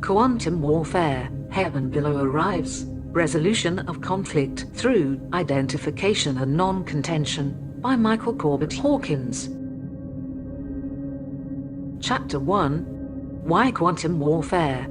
Quantum Warfare, Heaven Below Arrives, Resolution of Conflict Through Identification and Non-Contention, by Michael Corbett Hawkins. Chapter 1. Why Quantum Warfare?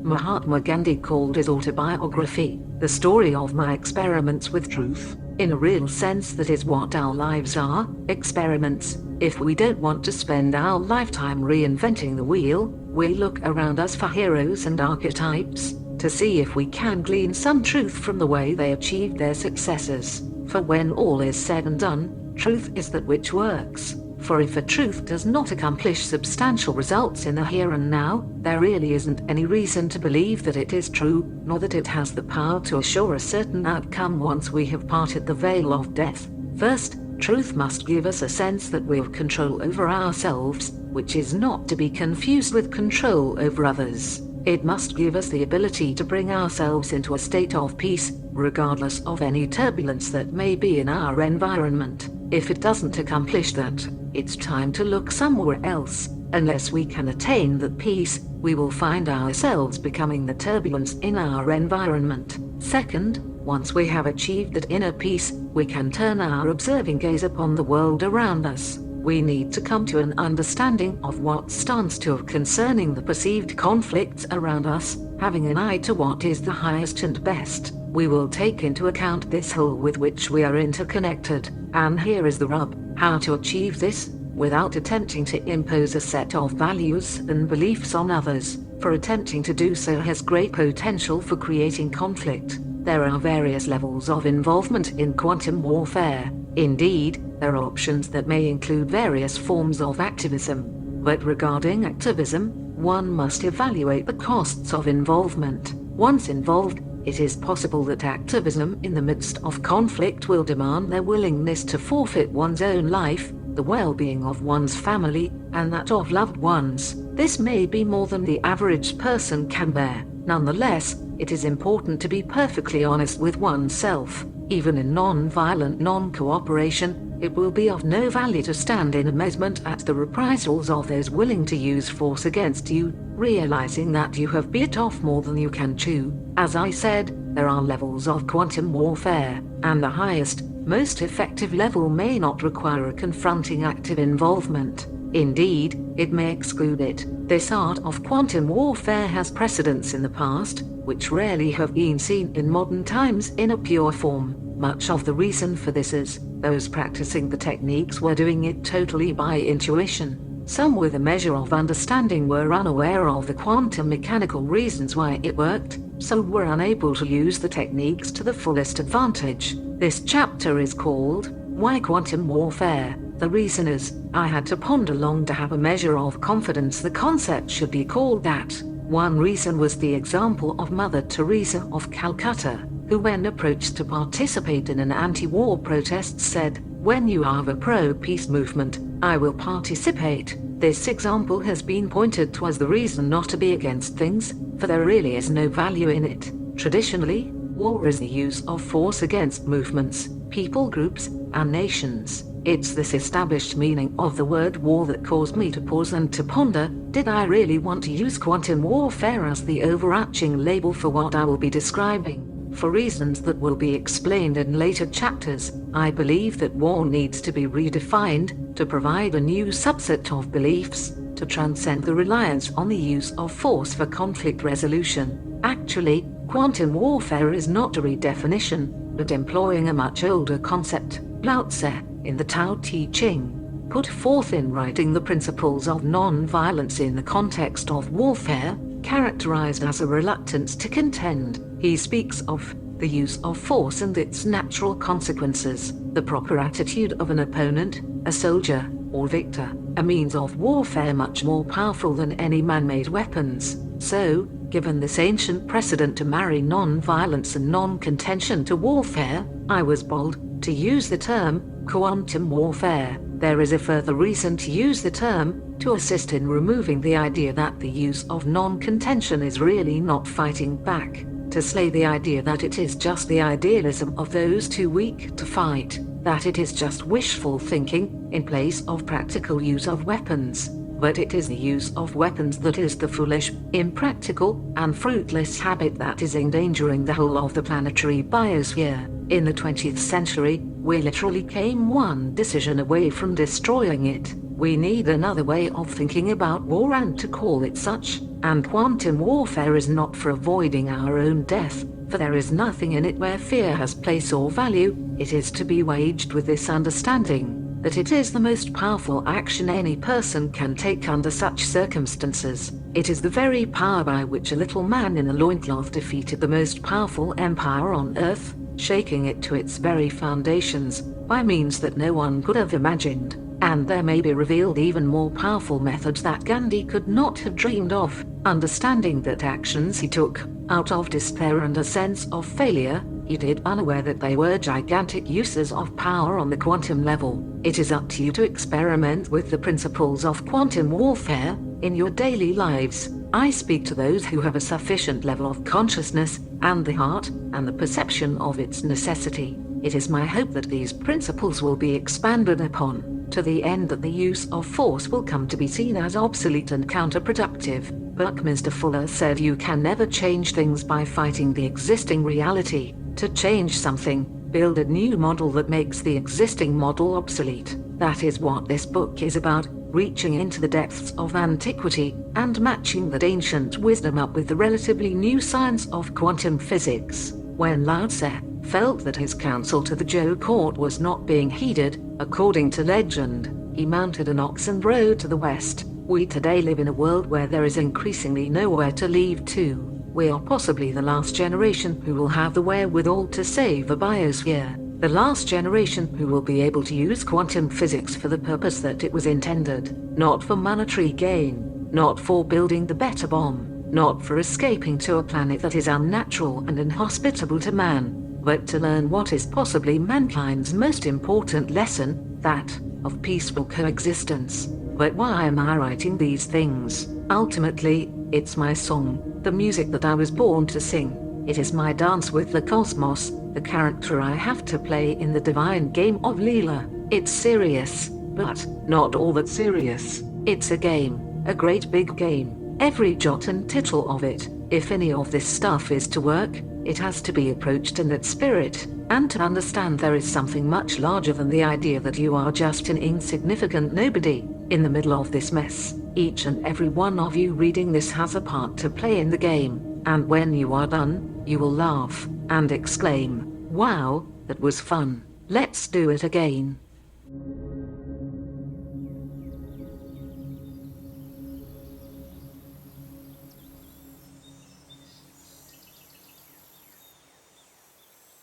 Mahatma Gandhi called his autobiography, "The Story of My Experiments with Truth." In a real sense, that is what our lives are, experiments. If we don't want to spend our lifetime reinventing the wheel, we look around us for heroes and archetypes, to see if we can glean some truth from the way they achieved their successes. For when all is said and done, truth is that which works. For if a truth does not accomplish substantial results in the here and now, there really isn't any reason to believe that it is true, nor that it has the power to assure a certain outcome once we have parted the veil of death. First, truth must give us a sense that we have control over ourselves, which is not to be confused with control over others. It must give us the ability to bring ourselves into a state of peace, regardless of any turbulence that may be in our environment. If it doesn't accomplish that, it's time to look somewhere else. Unless we can attain that peace, we will find ourselves becoming the turbulence in our environment. Second, once we have achieved that inner peace, we can turn our observing gaze upon the world around us. We need to come to an understanding of what stands to concerning the perceived conflicts around us, having an eye to what is the highest and best. We will take into account this whole with which we are interconnected, and here is the rub: how to achieve this without attempting to impose a set of values and beliefs on others, for attempting to do so has great potential for creating conflict. There are various levels of involvement in quantum warfare. Indeed, there are options that may include various forms of activism. But regarding activism, one must evaluate the costs of involvement. Once involved, it is possible that activism in the midst of conflict will demand their willingness to forfeit one's own life, the well-being of one's family, and that of loved ones. This may be more than the average person can bear. Nonetheless, it is important to be perfectly honest with oneself. Even in non-violent non-cooperation, it will be of no value to stand in amazement at the reprisals of those willing to use force against you, realizing that you have bit off more than you can chew. As I said, there are levels of quantum warfare, and the highest, most effective level may not require a confronting active involvement. Indeed, it may exclude it. This art of quantum warfare has precedents in the past, which rarely have been seen in modern times in a pure form. Much of the reason for this is, those practicing the techniques were doing it totally by intuition. Some with a measure of understanding were unaware of the quantum mechanical reasons why it worked, so were unable to use the techniques to the fullest advantage. This chapter is called, Why Quantum Warfare? The reason is, I had to ponder long to have a measure of confidence the concept should be called that. One reason was the example of Mother Teresa of Calcutta, who when approached to participate in an anti-war protest said, "When you are a pro-peace movement, I will participate." This example has been pointed to as the reason not to be against things, for there really is no value in it. Traditionally, war is the use of force against movements, people groups, and nations. It's this established meaning of the word war that caused me to pause and to ponder, did I really want to use quantum warfare as the overarching label for what I will be describing? For reasons that will be explained in later chapters, I believe that war needs to be redefined, to provide a new subset of beliefs, to transcend the reliance on the use of force for conflict resolution. Actually, quantum warfare is not a redefinition, but employing a much older concept. Lao Tse, in the Tao Te Ching, put forth in writing the principles of non-violence in the context of warfare, characterized as a reluctance to contend. He speaks of the use of force and its natural consequences, the proper attitude of an opponent, a soldier, or victor, a means of warfare much more powerful than any man-made weapons. So, given this ancient precedent to marry non-violence and non-contention to warfare, I was bold to use the term quantum warfare. There is a further reason to use the term, to assist in removing the idea that the use of non-contention is really not fighting back, to slay the idea that it is just the idealism of those too weak to fight, that it is just wishful thinking, in place of practical use of weapons. But it is the use of weapons that is the foolish, impractical, and fruitless habit that is endangering the whole of the planetary biosphere. In the 20th century, we literally came one decision away from destroying it. We need another way of thinking about war and to call it such. And quantum warfare is not for avoiding our own death, for there is nothing in it where fear has place or value. It is to be waged with this understanding that it is the most powerful action any person can take under such circumstances. It is the very power by which a little man in a loincloth defeated the most powerful empire on earth, shaking it to its very foundations, by means that no one could have imagined. And there may be revealed even more powerful methods that Gandhi could not have dreamed of, understanding that actions he took, out of despair and a sense of failure, he did unaware that they were gigantic uses of power on the quantum level. It is up to you to experiment with the principles of quantum warfare in your daily lives. I speak to those who have a sufficient level of consciousness and the heart and the perception of its necessity. It is my hope that these principles will be expanded upon, to the end that the use of force will come to be seen as obsolete and counterproductive. Buckminster Fuller said you can never change things by fighting the existing reality. To change something, build a new model that makes the existing model obsolete. That is what this book is about, reaching into the depths of antiquity and matching that ancient wisdom up with the relatively new science of quantum physics. When Lao Tse felt that his counsel to the Zhou court was not being heeded, according to legend, he mounted an ox and rode to the west. We today live in a world where there is increasingly nowhere to leave to. We are possibly the last generation who will have the wherewithal to save the biosphere. The last generation who will be able to use quantum physics for the purpose that it was intended. Not for monetary gain, not for building the better bomb, not for escaping to a planet that is unnatural and inhospitable to man, but to learn what is possibly mankind's most important lesson, that of peaceful coexistence. But why am I writing these things? Ultimately, it's my song, the music that I was born to sing. It is my dance with the cosmos, the character I have to play in the divine game of Leela. It's serious, but not all that serious. It's a game, a great big game. Every jot and tittle of it. If any of this stuff is to work, it has to be approached in that spirit, and to understand there is something much larger than the idea that you are just an insignificant nobody in the middle of this mess. Each and every one of you reading this has a part to play in the game, and when you are done, you will laugh and exclaim, "Wow, that was fun. Let's do it again."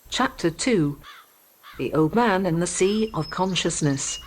Chapter 2: The Old Man in the Sea of Consciousness.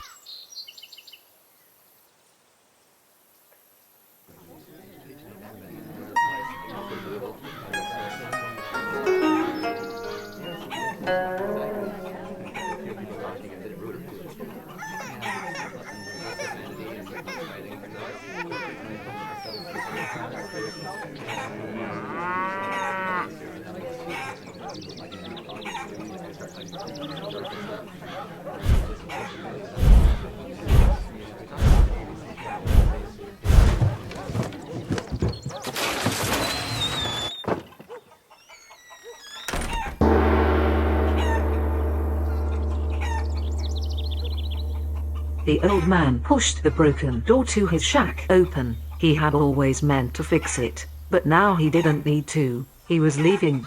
The old man pushed the broken door to his shack open. He had always meant to fix it, but now he didn't need to. He was leaving.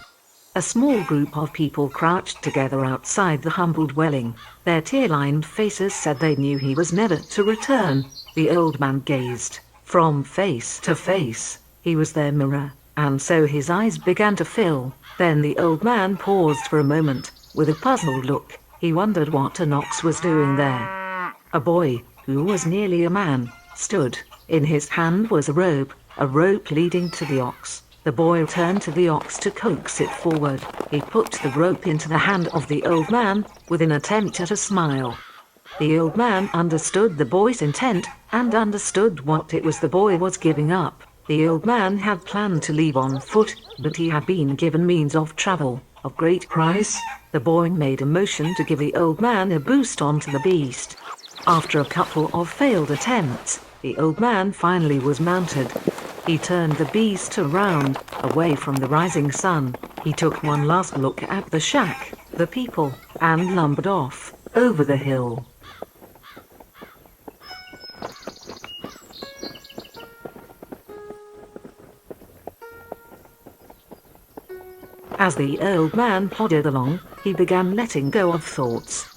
A small group of people crouched together outside the humble dwelling. Their tear-lined faces said they knew he was never to return. The old man gazed from face to face. He was their mirror, and so his eyes began to fill. Then the old man paused for a moment, with a puzzled look. He wondered what an ox was doing there. A boy, who was nearly a man, stood. In his hand was a rope leading to the ox. The boy turned to the ox to coax it forward. He put the rope into the hand of the old man, with an attempt at a smile. The old man understood the boy's intent, and understood what it was the boy was giving up. The old man had planned to leave on foot, but he had been given means of travel, of great price. The boy made a motion to give the old man a boost onto the beast. After a couple of failed attempts, The old man finally was mounted. He turned the beast around, away from the rising sun. He took one last look at the shack, the people, and lumbered off, over the hill. As the old man plodded along, he began letting go of thoughts.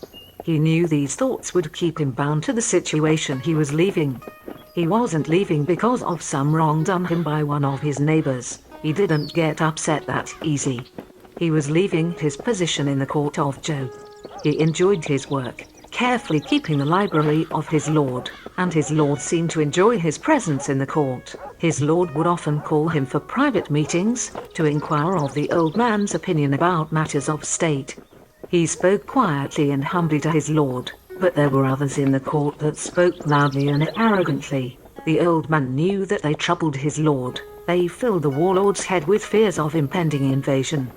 He knew these thoughts would keep him bound to the situation he was leaving. He wasn't leaving because of some wrong done him by one of his neighbors. He didn't get upset that easy. He was leaving his position in the court of Joe. He enjoyed his work, carefully keeping the library of his lord, and his lord seemed to enjoy his presence in the court. His lord would often call him for private meetings, to inquire of the old man's opinion about matters of state. He spoke quietly and humbly to his lord, but there were others in the court that spoke loudly and arrogantly. The old man knew that they troubled his lord. They filled the warlord's head with fears of impending invasion.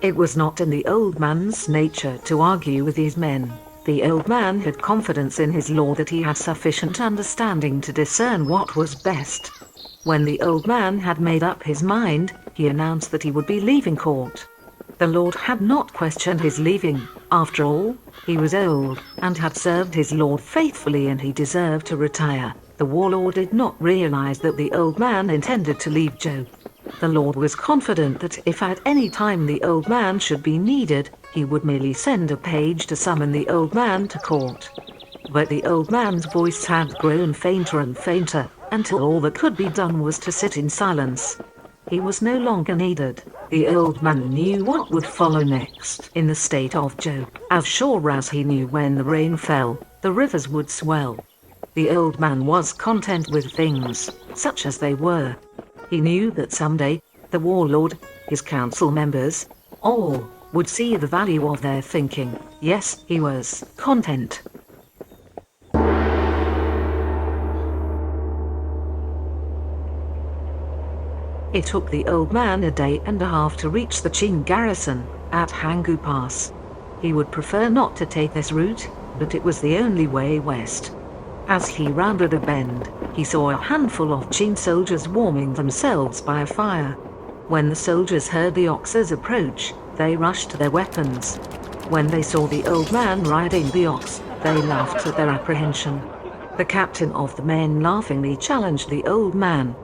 It was not in the old man's nature to argue with these men. The old man had confidence in his lord that he had sufficient understanding to discern what was best. When the old man had made up his mind, he announced that he would be leaving court. The lord had not questioned his leaving. After all, he was old, and had served his lord faithfully, and he deserved to retire. The warlord did not realize that the old man intended to leave Joe. The lord was confident that if at any time the old man should be needed, he would merely send a page to summon the old man to court. But the old man's voice had grown fainter and fainter, until all that could be done was to sit in silence. He was no longer needed. The old man knew what would follow next in the state of Joe, as sure as he knew when the rain fell, the rivers would swell. The old man was content with things, such as they were. He knew that someday, the warlord, his council members, all would see the value of their thinking. Yes, he was content. It took the old man a day and a half to reach the Qing garrison at Hangu Pass. He would prefer not to take this route, but it was the only way west. As he rounded a bend, he saw a handful of Qing soldiers warming themselves by a fire. When the soldiers heard the oxes approach, they rushed to their weapons. When they saw the old man riding the ox, they laughed at their apprehension. The captain of the men laughingly challenged the old man.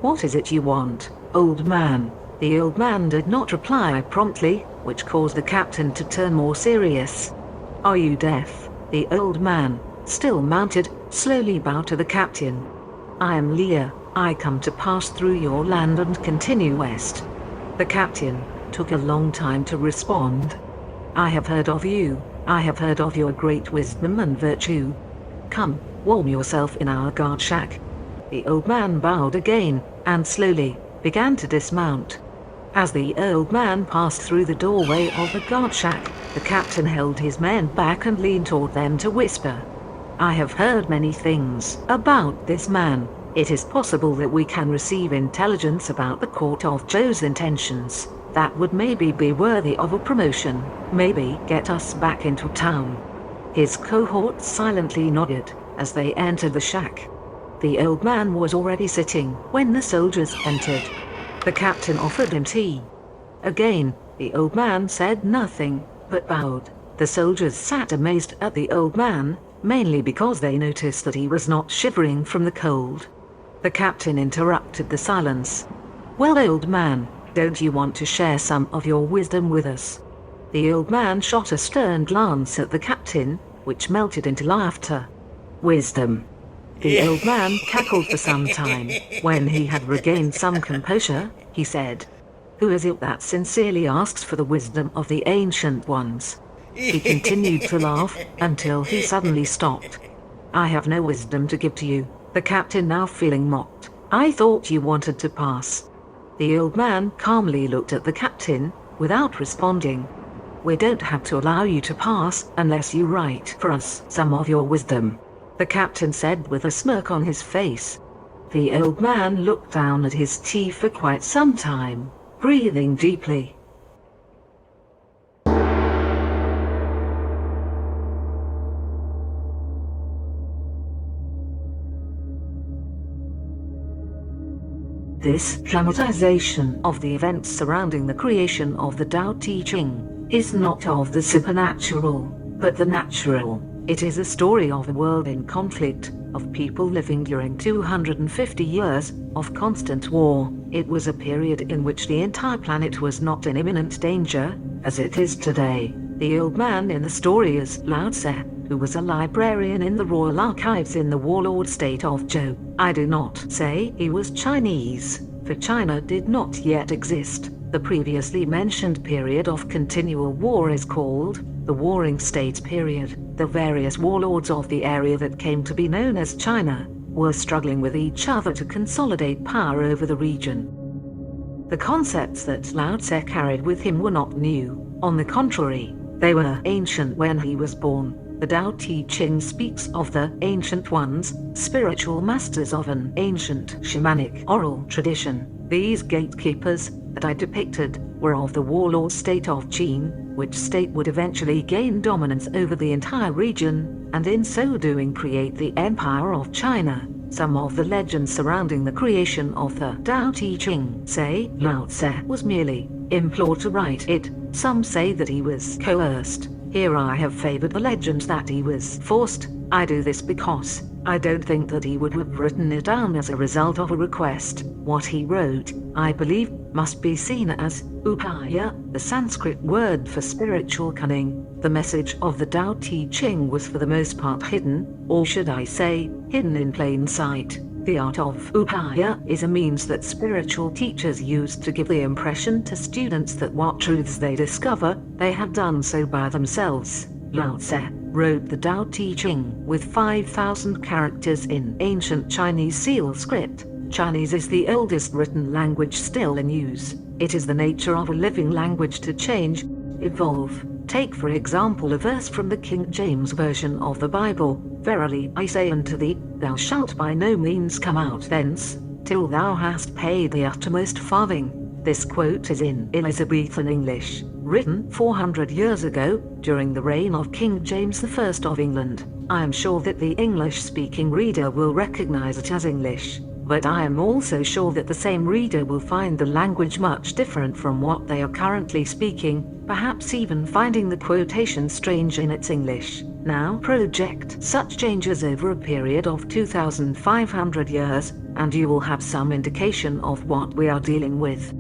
"What is it you want, old man?" The old man did not reply promptly, which caused the captain to turn more serious. "Are you deaf?" The old man, still mounted, slowly bowed to the captain. "I am Leah. I come to pass through your land and continue west." The captain took a long time to respond. "I have heard of you. I have heard of your great wisdom and virtue. Come, warm yourself in our guard shack." The old man bowed again, and slowly began to dismount. As the old man passed through the doorway of the guard shack, the captain held his men back and leaned toward them to whisper. "I have heard many things about this man. It is possible that we can receive intelligence about the court of Joe's intentions. That would maybe be worthy of a promotion, maybe get us back into town." His cohorts silently nodded as they entered the shack. The old man was already sitting when the soldiers entered. The captain offered him tea. Again, the old man said nothing, but bowed. The soldiers sat amazed at the old man, mainly because they noticed that he was not shivering from the cold. The captain interrupted the silence. "Well, old man, don't you want to share some of your wisdom with us?" The old man shot a stern glance at the captain, which melted into laughter. "Wisdom?" The old man cackled for some time. When he had regained some composure, he said, "Who is it that sincerely asks for the wisdom of the ancient ones?" He continued to laugh until he suddenly stopped. "I have no wisdom to give to you," the captain, now feeling mocked. "I thought you wanted to pass." The old man calmly looked at the captain without responding. "We don't have to allow you to pass unless you write for us some of your wisdom," the captain said with a smirk on his face. The old man looked down at his tea for quite some time, breathing deeply. This dramatization of the events surrounding the creation of the Tao Te Ching is not of the supernatural, but the natural. It is a story of a world in conflict, of people living during 250 years of constant war. It was a period in which the entire planet was not in imminent danger, as it is today. The old man in the story is Lao Tse, who was a librarian in the royal archives in the warlord state of Zhou. I do not say he was Chinese, for China did not yet exist. The previously mentioned period of continual war is called the Warring States period. The various warlords of the area that came to be known as China were struggling with each other to consolidate power over the region. The concepts that Lao Tse carried with him were not new. On the contrary, they were ancient when he was born. The Tao Te Ching speaks of the Ancient Ones, spiritual masters of an ancient shamanic oral tradition. These gatekeepers that I depicted were of the warlord state of Qin, which state would eventually gain dominance over the entire region, and in so doing create the Empire of China. Some of the legends surrounding the creation of the Tao Te Ching say Lao Tse was merely implored to write it. Some say that he was coerced. Here I have favored the legend that he was forced. I do this because I don't think that he would have written it down as a result of a request. What he wrote, I believe, must be seen as upaya, the Sanskrit word for spiritual cunning. The message of the Tao Te Ching was for the most part hidden, or should I say, hidden in plain sight. The art of upaya is a means that spiritual teachers use to give the impression to students that what truths they discover, they have done so by themselves. Lao Tse wrote the Tao Te Ching with 5,000 characters in ancient Chinese seal script. Chinese is the oldest written language still in use. It is the nature of a living language to change, evolve. Take for example a verse from the King James Version of the Bible. Verily I say unto thee, thou shalt by no means come out thence, till thou hast paid the uttermost farthing. This quote is in Elizabethan English, written 400 years ago, during the reign of King James I of England. I am sure that the English-speaking reader will recognize it as English, but I am also sure that the same reader will find the language much different from what they are currently speaking, perhaps even finding the quotation strange in its English. Now project such changes over a period of 2,500 years, and you will have some indication of what we are dealing with.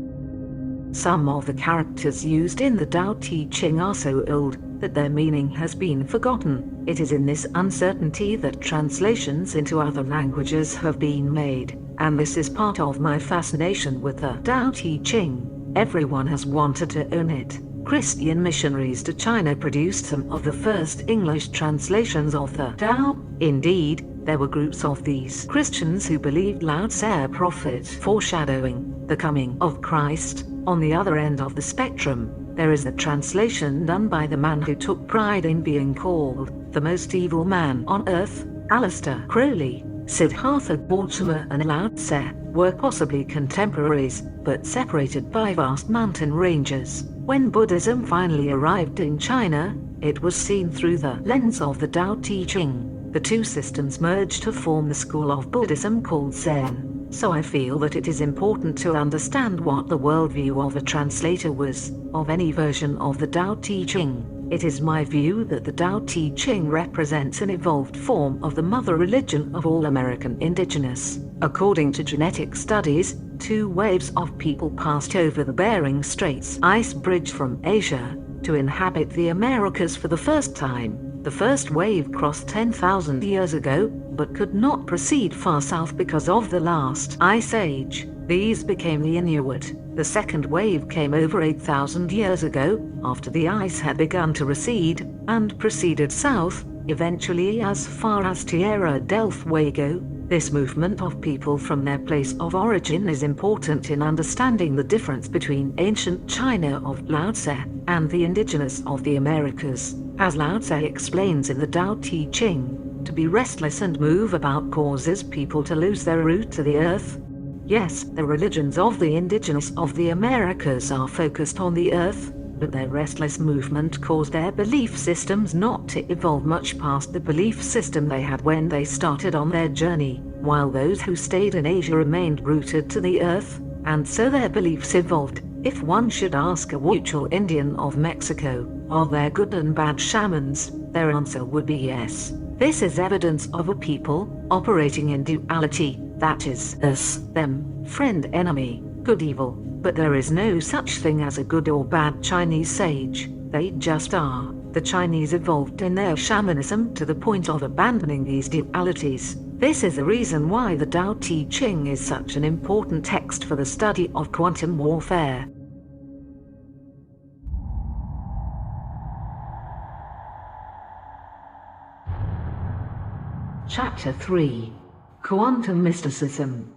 Some of the characters used in the Tao Te Ching are so old that their meaning has been forgotten. It is in this uncertainty that translations into other languages have been made, and this is part of my fascination with the Tao Te Ching. Everyone has wanted to own it. Christian missionaries to China produced some of the first English translations of the Tao. Indeed, there were groups of these Christians who believed Lao Tse prophet foreshadowing the coming of Christ. On the other end of the spectrum, there is the translation done by the man who took pride in being called the most evil man on earth, Aleister Crowley. Siddhartha Gautama and Lao Tse were possibly contemporaries, but separated by vast mountain ranges. When Buddhism finally arrived in China, it was seen through the lens of the Tao Te Ching. The two systems merged to form the school of Buddhism called Zen. So I feel that it is important to understand what the worldview of a translator was of any version of the Tao Te Ching. It is my view that the Tao Te Ching represents an evolved form of the mother religion of all American indigenous. According to genetic studies, 2 waves of people passed over the Bering Straits ice bridge from Asia to inhabit the Americas for the first time. The first wave crossed 10,000 years ago, but could not proceed far south because of the last ice age. These became the Inuit. The second wave came over 8,000 years ago, after the ice had begun to recede, and proceeded south, eventually as far as Tierra del Fuego. This movement of people from their place of origin is important in understanding the difference between ancient China of Lao Tse and the indigenous of the Americas. As Lao Tse explains in the Tao Te Ching, to be restless and move about causes people to lose their root to the earth. Yes, the religions of the indigenous of the Americas are focused on the earth, But their restless movement caused their belief systems not to evolve much past the belief system they had when they started on their journey, while those who stayed in Asia remained rooted to the earth, and so their beliefs evolved. If one should ask a mutual Indian of Mexico, are there good and bad shamans, their answer would be yes. This is evidence of a people operating in duality, that is, us, them, friend, enemy, good, evil. But there is no such thing as a good or bad Chinese sage, they just are. The Chinese evolved in their shamanism to the point of abandoning these dualities. This is the reason why the Tao Te Ching is such an important text for the study of quantum warfare. Chapter 3. Quantum Mysticism.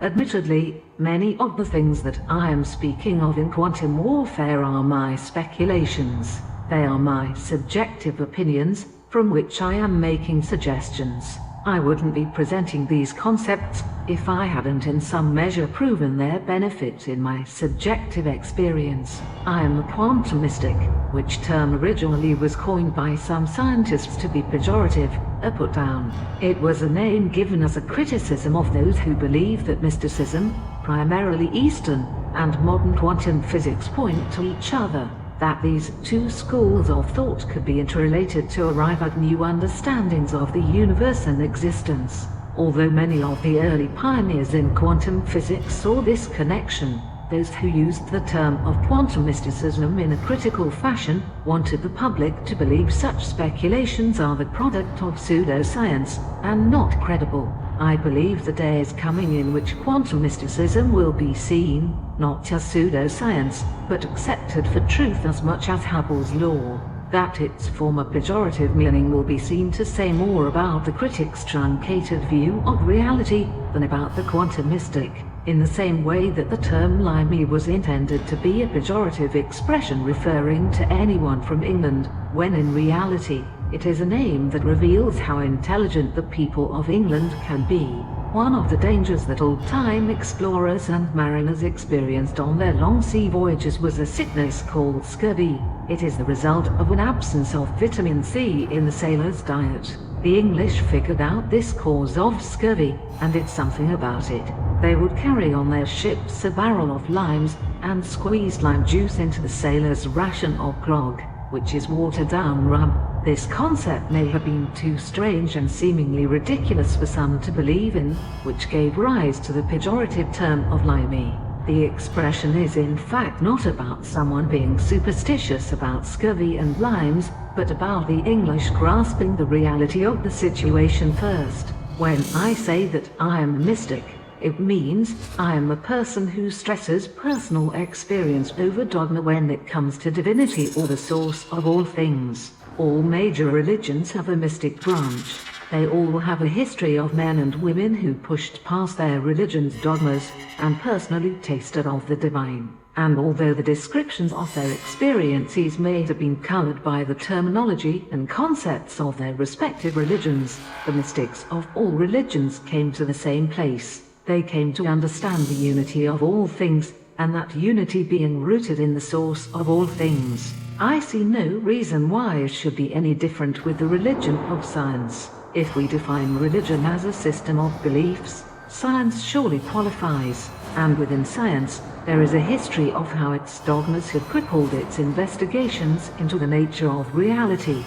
Admittedly, many of the things that I am speaking of in quantum warfare are my speculations. They are my subjective opinions, from which I am making suggestions. I wouldn't be presenting these concepts if I hadn't in some measure proven their benefit in my subjective experience. I am a quantum mystic, which term originally was coined by some scientists to be pejorative, a put-down. It was a name given as a criticism of those who believe that mysticism, primarily Eastern, and modern quantum physics point to each other, that these two schools of thought could be interrelated to arrive at new understandings of the universe and existence. Although many of the early pioneers in quantum physics saw this connection, those who used the term of quantum mysticism in a critical fashion wanted the public to believe such speculations are the product of pseudoscience and not credible. I believe the day is coming in which quantum mysticism will be seen, not as pseudoscience, but accepted for truth as much as Hubble's law. That its former pejorative meaning will be seen to say more about the critic's truncated view of reality than about the quantum mystic, in the same way that the term limey was intended to be a pejorative expression referring to anyone from England, when in reality, it is a name that reveals how intelligent the people of England can be. One of the dangers that old-time explorers and mariners experienced on their long sea voyages was a sickness called scurvy. It is the result of an absence of vitamin C in the sailor's diet. The English figured out this cause of scurvy, and did something about it. They would carry on their ships a barrel of limes, and squeeze lime juice into the sailor's ration of grog, which is watered-down rum. This concept may have been too strange and seemingly ridiculous for some to believe in, which gave rise to the pejorative term of limey. The expression is in fact not about someone being superstitious about scurvy and limes, but about the English grasping the reality of the situation first. When I say that I am a mystic, it means I am a person who stresses personal experience over dogma when it comes to divinity or the source of all things. All major religions have a mystic branch. They all have a history of men and women who pushed past their religion's dogmas and personally tasted of the divine. And although the descriptions of their experiences may have been colored by the terminology and concepts of their respective religions, the mystics of all religions came to the same place. They came to understand the unity of all things, and that unity being rooted in the source of all things. I see no reason why it should be any different with the religion of science. If we define religion as a system of beliefs, science surely qualifies, and within science, there is a history of how its dogmas have crippled its investigations into the nature of reality.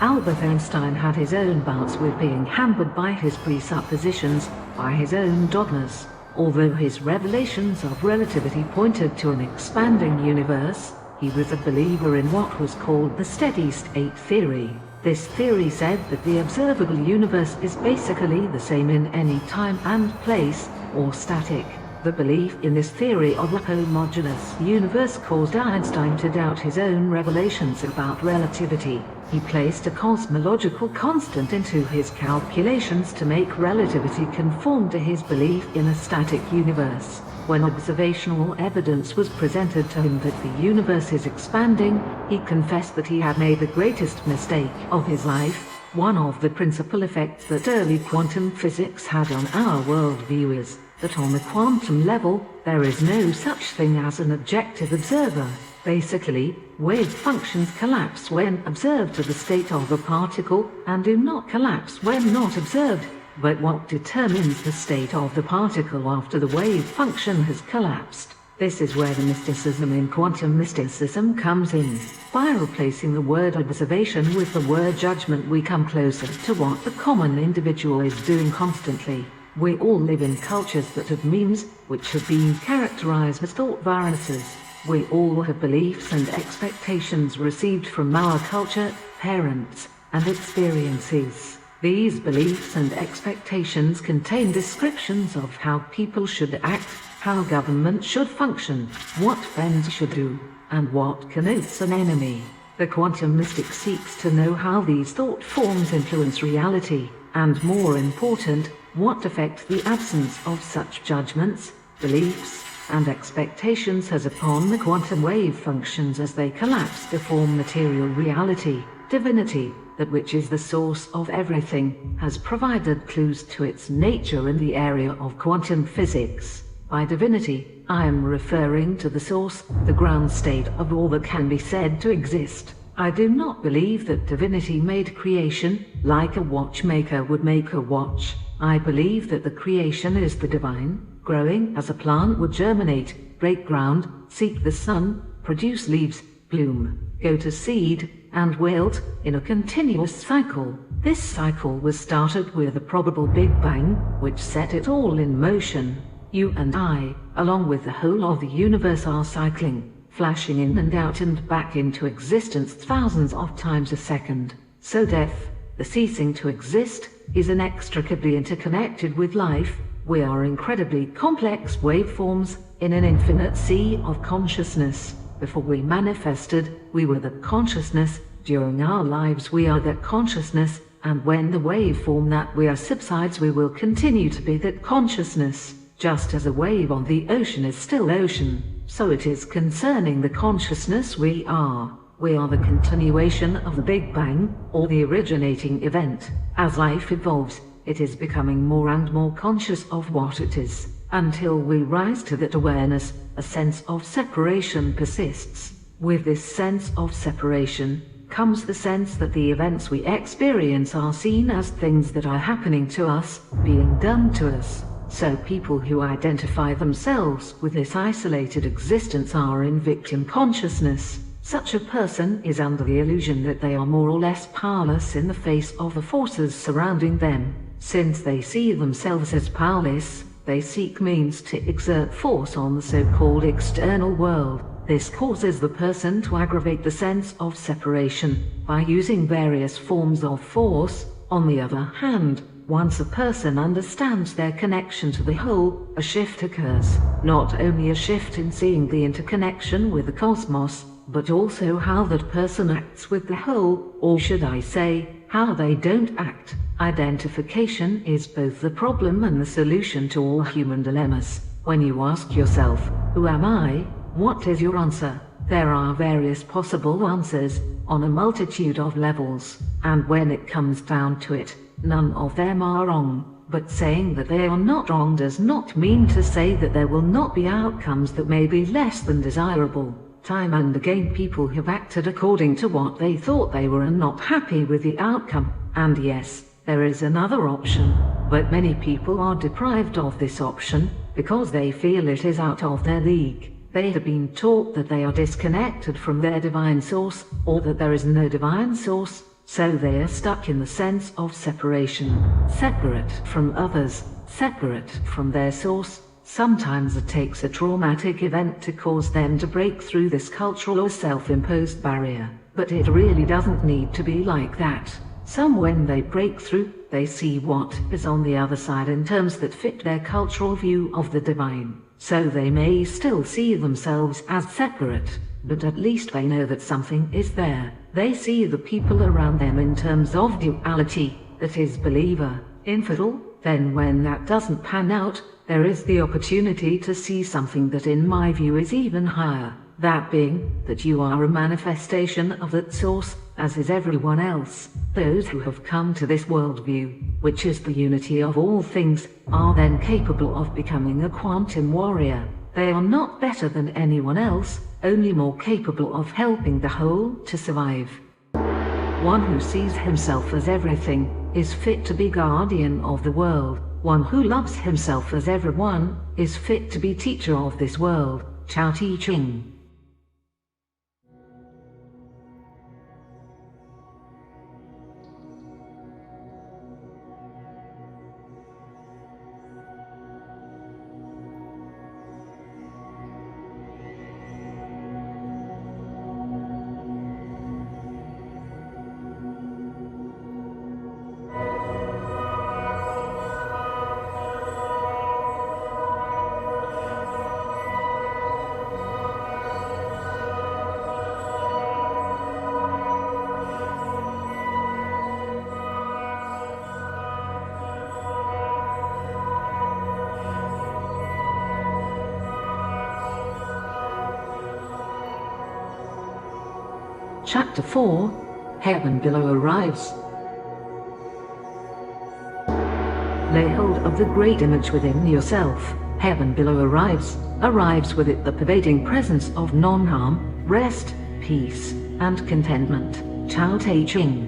Albert Einstein had his own bouts with being hampered by his presuppositions, by his own dogmas. Although his revelations of relativity pointed to an expanding universe, he was a believer in what was called the steady-state theory. This theory said that the observable universe is basically the same in any time and place, or static. The belief in this theory of a homogeneous universe caused Einstein to doubt his own revelations about relativity. He placed a cosmological constant into his calculations to make relativity conform to his belief in a static universe. When observational evidence was presented to him that the universe is expanding, he confessed that he had made the greatest mistake of his life. One of the principal effects that early quantum physics had on our worldview is that on the quantum level, there is no such thing as an objective observer. Basically, wave functions collapse when observed to the state of a particle and do not collapse when not observed. But what determines the state of the particle after the wave function has collapsed? This is where the mysticism in quantum mysticism comes in. By replacing the word observation with the word judgment, we come closer to what the common individual is doing constantly. We all live in cultures that have memes, which have been characterized as thought viruses. We all have beliefs and expectations received from our culture, parents, and experiences. These beliefs and expectations contain descriptions of how people should act, how government should function, what friends should do, and what connotes an enemy. The quantum mystic seeks to know how these thought forms influence reality, and more important, what effect the absence of such judgments, beliefs, and expectations has upon the quantum wave functions as they collapse to form material reality. Divinity, that which is the source of everything, has provided clues to its nature in the area of quantum physics. By divinity, I am referring to the source, the ground state of all that can be said to exist. I do not believe that divinity made creation, like a watchmaker would make a watch. I believe that the creation is the divine, growing as a plant would germinate, break ground, seek the sun, produce leaves, bloom, go to seed, and wilt, in a continuous cycle. This cycle was started with a probable Big Bang, which set it all in motion. You and I, along with the whole of the universe, are cycling, flashing in and out and back into existence thousands of times a second. So death, the ceasing to exist, is inextricably interconnected with life. We are incredibly complex waveforms in an infinite sea of consciousness. Before we manifested, we were the consciousness. During our lives we are that consciousness, and when the waveform that we are subsides, we will continue to be that consciousness. Just as a wave on the ocean is still ocean, so it is concerning the consciousness we are. We are the continuation of the Big Bang, or the originating event. As life evolves, it is becoming more and more conscious of what it is. Until we rise to that awareness, a sense of separation persists. With this sense of separation comes the sense that the events we experience are seen as things that are happening to us, being done to us. So people who identify themselves with this isolated existence are in victim consciousness. Such a person is under the illusion that they are more or less powerless in the face of the forces surrounding them. Since they see themselves as powerless, they seek means to exert force on the so-called external world. This causes the person to aggravate the sense of separation by using various forms of force. On the other hand, once a person understands their connection to the whole, a shift occurs. Not only a shift in seeing the interconnection with the cosmos, but also how that person acts with the whole, or should I say, how they don't act. Identification is both the problem and the solution to all human dilemmas. When you ask yourself, who am I? What is your answer? There are various possible answers, on a multitude of levels, and when it comes down to it, none of them are wrong. But saying that they are not wrong does not mean to say that there will not be outcomes that may be less than desirable. Time and again people have acted according to what they thought they were and not happy with the outcome. And yes, there is another option, but many people are deprived of this option because they feel it is out of their league. They have been taught that they are disconnected from their divine source, or that there is no divine source, so they are stuck in the sense of separation, separate from others, separate from their source. Sometimes it takes a traumatic event to cause them to break through this cultural or self-imposed barrier, but it really doesn't need to be like that. When they break through, they see what is on the other side in terms that fit their cultural view of the divine. So they may still see themselves as separate, but at least they know that something is there. They see the people around them in terms of duality, that is believer, infidel. Then when that doesn't pan out, there is the opportunity to see something that in my view is even higher. That being, that you are a manifestation of that source, as is everyone else. Those who have come to this worldview, which is the unity of all things, are then capable of becoming a quantum warrior. They are not better than anyone else, only more capable of helping the whole to survive. One who sees himself as everything is fit to be guardian of the world. One who loves himself as everyone is fit to be teacher of this world. Tao Te Ching. Chapter 4. Heaven Below Arrives. Lay hold of the great image within yourself. Heaven below arrives with it the pervading presence of non-harm, rest, peace, and contentment. Tao Te Ching.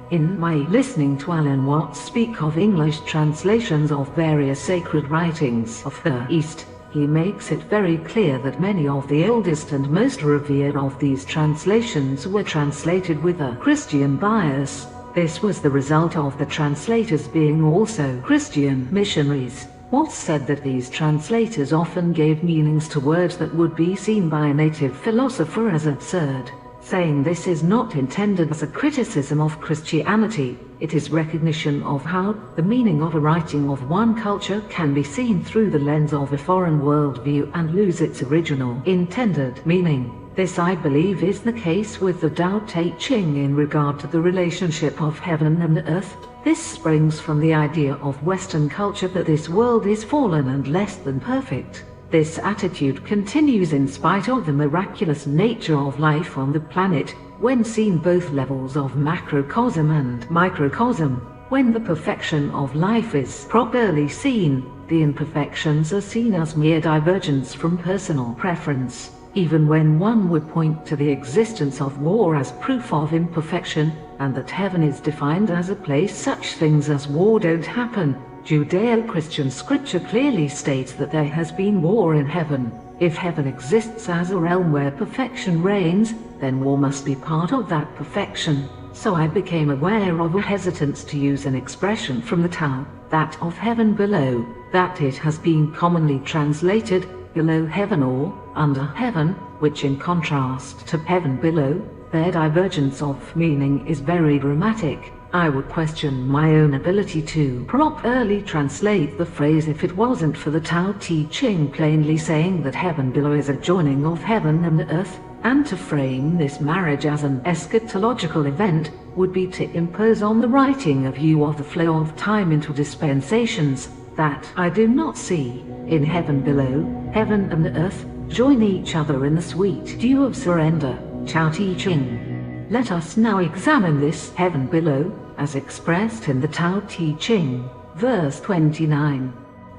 In my listening to Alan Watts speak of English translations of various sacred writings of the East, he makes it very clear that many of the oldest and most revered of these translations were translated with a Christian bias. This was the result of the translators being also Christian missionaries. Watts said that these translators often gave meanings to words that would be seen by a native philosopher as absurd. Saying this is not intended as a criticism of Christianity, it is recognition of how the meaning of a writing of one culture can be seen through the lens of a foreign worldview and lose its original intended meaning. This, I believe, is the case with the Tao Te Ching in regard to the relationship of heaven and earth. This springs from the idea of Western culture that this world is fallen and less than perfect. This attitude continues in spite of the miraculous nature of life on the planet, when seen both levels of macrocosm and microcosm. When the perfection of life is properly seen, the imperfections are seen as mere divergence from personal preference. Even when one would point to the existence of war as proof of imperfection, and that heaven is defined as a place such things as war don't happen, Judeo-Christian scripture clearly states that there has been war in heaven. If heaven exists as a realm where perfection reigns, then war must be part of that perfection. So I became aware of a hesitance to use an expression from the Tao, that of heaven below, that it has been commonly translated, below heaven or under heaven, which in contrast to heaven below, their divergence of meaning is very dramatic. I would question my own ability to properly translate the phrase if it wasn't for the Tao Te Ching plainly saying that heaven below is a joining of heaven and earth, and to frame this marriage as an eschatological event would be to impose on the writing a view of the flow of time into dispensations that I do not see. In heaven below, heaven and earth join each other in the sweet dew of surrender. Tao Te Ching. Let us now examine this heaven below, as expressed in the Tao Te Ching, verse 29.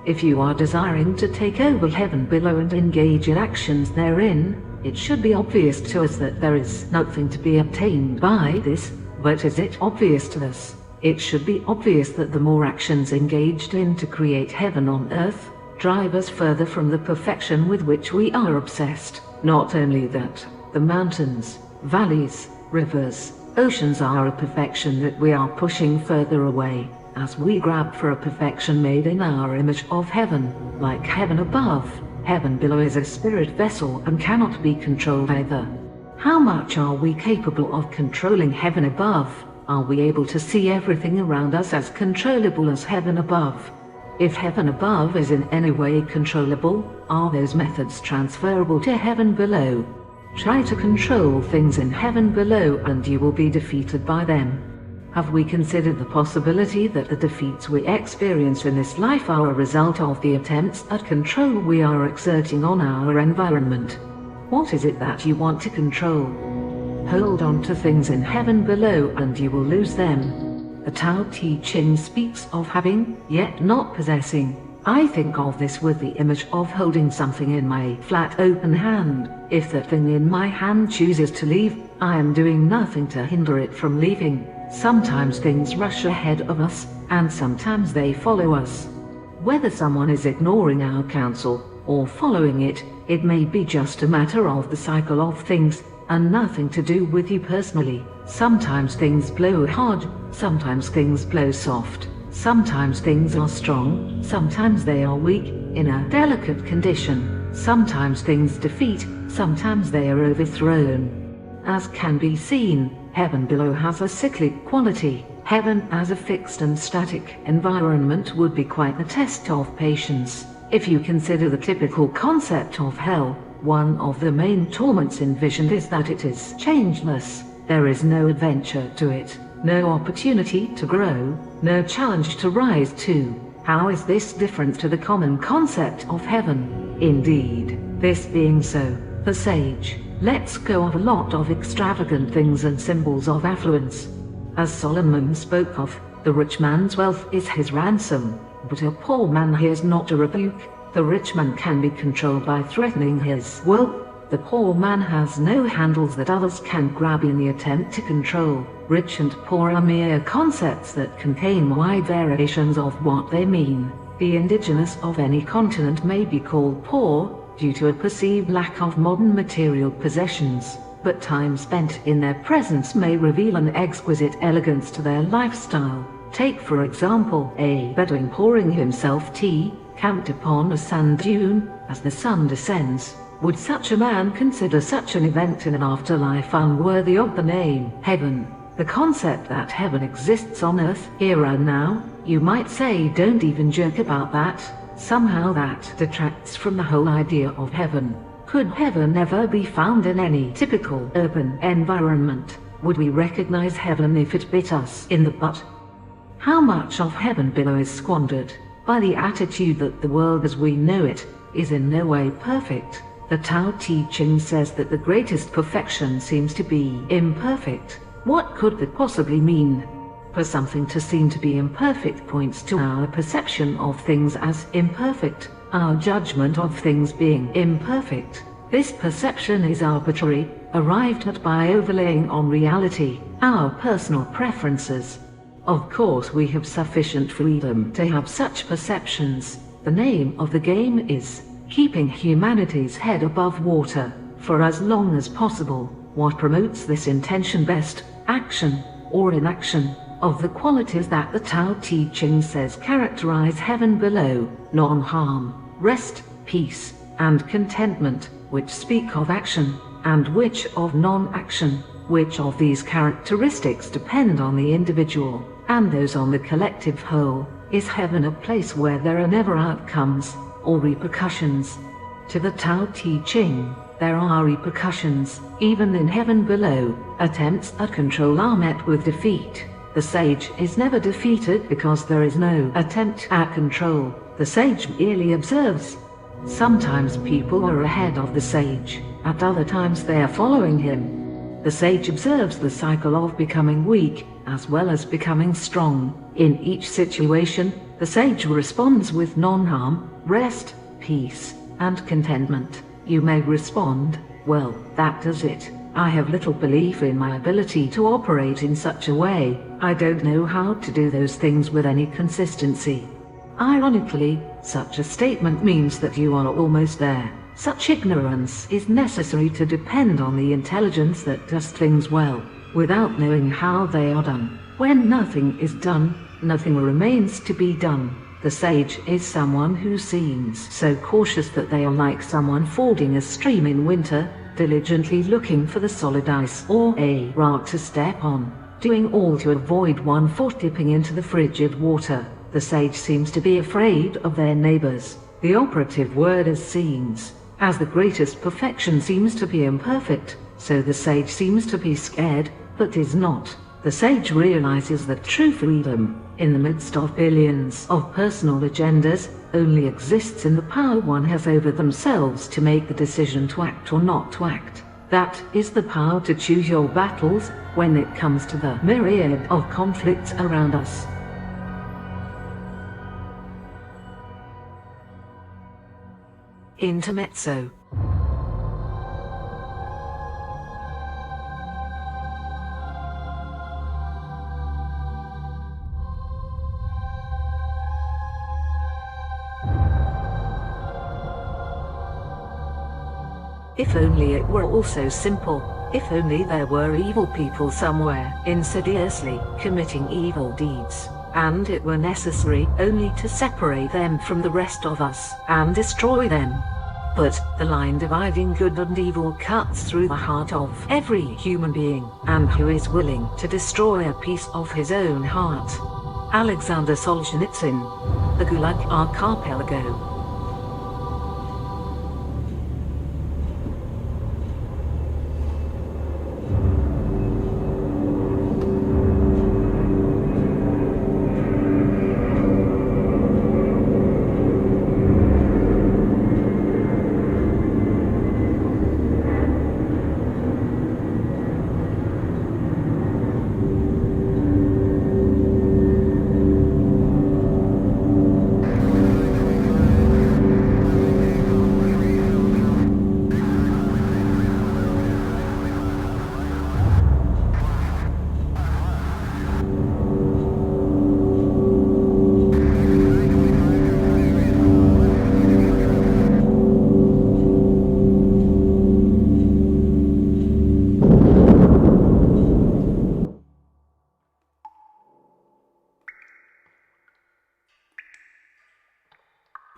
If you are desiring to take over heaven below and engage in actions therein, it should be obvious to us that there is nothing to be obtained by this, but is it obvious to us? It should be obvious that the more actions engaged in to create heaven on earth, drive us further from the perfection with which we are obsessed. Not only that, the mountains, valleys, rivers, oceans are a perfection that we are pushing further away, as we grab for a perfection made in our image of heaven. Like heaven above, heaven below is a spirit vessel and cannot be controlled either. How much are we capable of controlling heaven above? Are we able to see everything around us as controllable as heaven above? If heaven above is in any way controllable, are those methods transferable to heaven below? Try to control things in heaven below and you will be defeated by them. Have we considered the possibility that the defeats we experience in this life are a result of the attempts at control we are exerting on our environment? What is it that you want to control? Hold on to things in heaven below and you will lose them. The Tao Te Ching speaks of having, yet not possessing. I think of this with the image of holding something in my flat open hand. If that thing in my hand chooses to leave, I am doing nothing to hinder it from leaving. Sometimes things rush ahead of us, and sometimes they follow us. Whether someone is ignoring our counsel, or following it, it may be just a matter of the cycle of things, and nothing to do with you personally. Sometimes things blow hard, sometimes things blow soft. Sometimes things are strong, sometimes they are weak, in a delicate condition. Sometimes things defeat, sometimes they are overthrown. As can be seen, heaven below has a cyclic quality. Heaven as a fixed and static environment would be quite a test of patience. If you consider the typical concept of hell, one of the main torments envisioned is that it is changeless. There is no adventure to it, no opportunity to grow, no challenge to rise to. How is this different to the common concept of heaven? Indeed, this being so, the sage lets go of a lot of extravagant things and symbols of affluence. As Solomon spoke of, the rich man's wealth is his ransom, but a poor man hears not a rebuke. The rich man can be controlled by threatening his wealth. The poor man has no handles that others can grab in the attempt to control. Rich and poor are mere concepts that contain wide variations of what they mean. The indigenous of any continent may be called poor, due to a perceived lack of modern material possessions, but time spent in their presence may reveal an exquisite elegance to their lifestyle. Take for example a Bedouin pouring himself tea, camped upon a sand dune, as the sun descends. Would such a man consider such an event in an afterlife unworthy of the name heaven? The concept that heaven exists on earth, here and now, you might say, don't even joke about that. Somehow that detracts from the whole idea of heaven. Could heaven ever be found in any typical urban environment? Would we recognize heaven if it bit us in the butt? How much of heaven below is squandered by the attitude that the world as we know it is in no way perfect? The Tao Te Ching says that the greatest perfection seems to be imperfect. What could that possibly mean? For something to seem to be imperfect points to our perception of things as imperfect, our judgment of things being imperfect. This perception is arbitrary, arrived at by overlaying on reality our personal preferences. Of course we have sufficient freedom to have such perceptions. The name of the game is keeping humanity's head above water for as long as possible. What promotes this intention best, action or inaction, of the qualities that the Tao Te Ching says characterize heaven below: non-harm, rest, peace, and contentment, which speak of action, and which of non-action. Which of these characteristics depend on the individual, and those on the collective whole? Is heaven a place where there are never outcomes or repercussions? To the Tao Te Ching, there are repercussions, even in heaven below. Attempts at control are met with defeat. The sage is never defeated because there is no attempt at control. The sage merely observes. Sometimes people are ahead of the sage, at other times they are following him. The sage observes the cycle of becoming weak, as well as becoming strong. In each situation, the sage responds with non-harm, rest, peace, and contentment. You may respond, well, that does it. I have little belief in my ability to operate in such a way. I don't know how to do those things with any consistency. Ironically, such a statement means that you are almost there. Such ignorance is necessary to depend on the intelligence that does things well, without knowing how they are done. When nothing is done, nothing remains to be done. The sage is someone who seems so cautious that they are like someone fording a stream in winter, diligently looking for the solid ice or a rock to step on, doing all to avoid one foot dipping into the frigid water. The sage seems to be afraid of their neighbors. The operative word is seems. As the greatest perfection seems to be imperfect, so the sage seems to be scared, but is not. The sage realizes that true freedom, in the midst of billions of personal agendas, only exists in the power one has over themselves to make the decision to act or not to act. That is the power to choose your battles when it comes to the myriad of conflicts around us. Intermezzo. If only it were all so simple. If only there were evil people somewhere, insidiously committing evil deeds, and it were necessary only to separate them from the rest of us and destroy them. But the line dividing good and evil cuts through the heart of every human being, and who is willing to destroy a piece of his own heart? Alexander Solzhenitsyn. The Gulag Archipelago.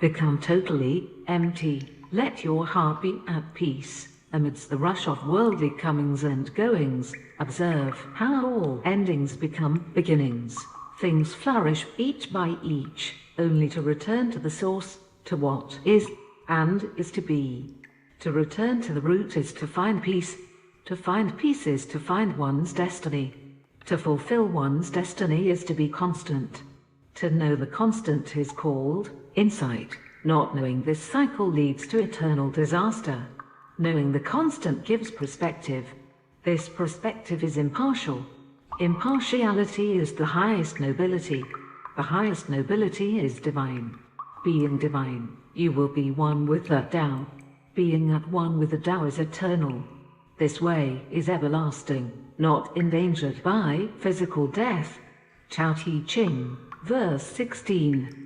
Become totally empty. Let your heart be at peace. Amidst the rush of worldly comings and goings, observe how all endings become beginnings. Things flourish each by each, only to return to the source, to what is and is to be. To return to the root is to find peace. To find peace is to find one's destiny. To fulfill one's destiny is to be constant. To know the constant is called insight. Not knowing this cycle leads to eternal disaster. Knowing the constant gives perspective. This perspective is impartial. Impartiality is the highest nobility. The highest nobility is divine. Being divine, you will be one with the Tao. Being at one with the Tao is eternal. This way is everlasting, not endangered by physical death. Tao Te Ching, verse 16.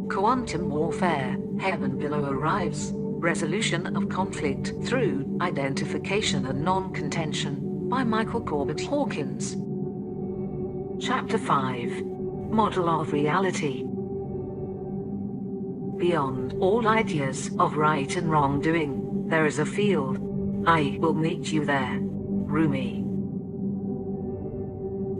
Quantum warfare, heaven below arrives, resolution of conflict through identification and non-contention, by Michael Corbett Hawkins. Chapter 5. Model of Reality. Beyond all ideas of right and wrongdoing, there is a field. I will meet you there. Rumi.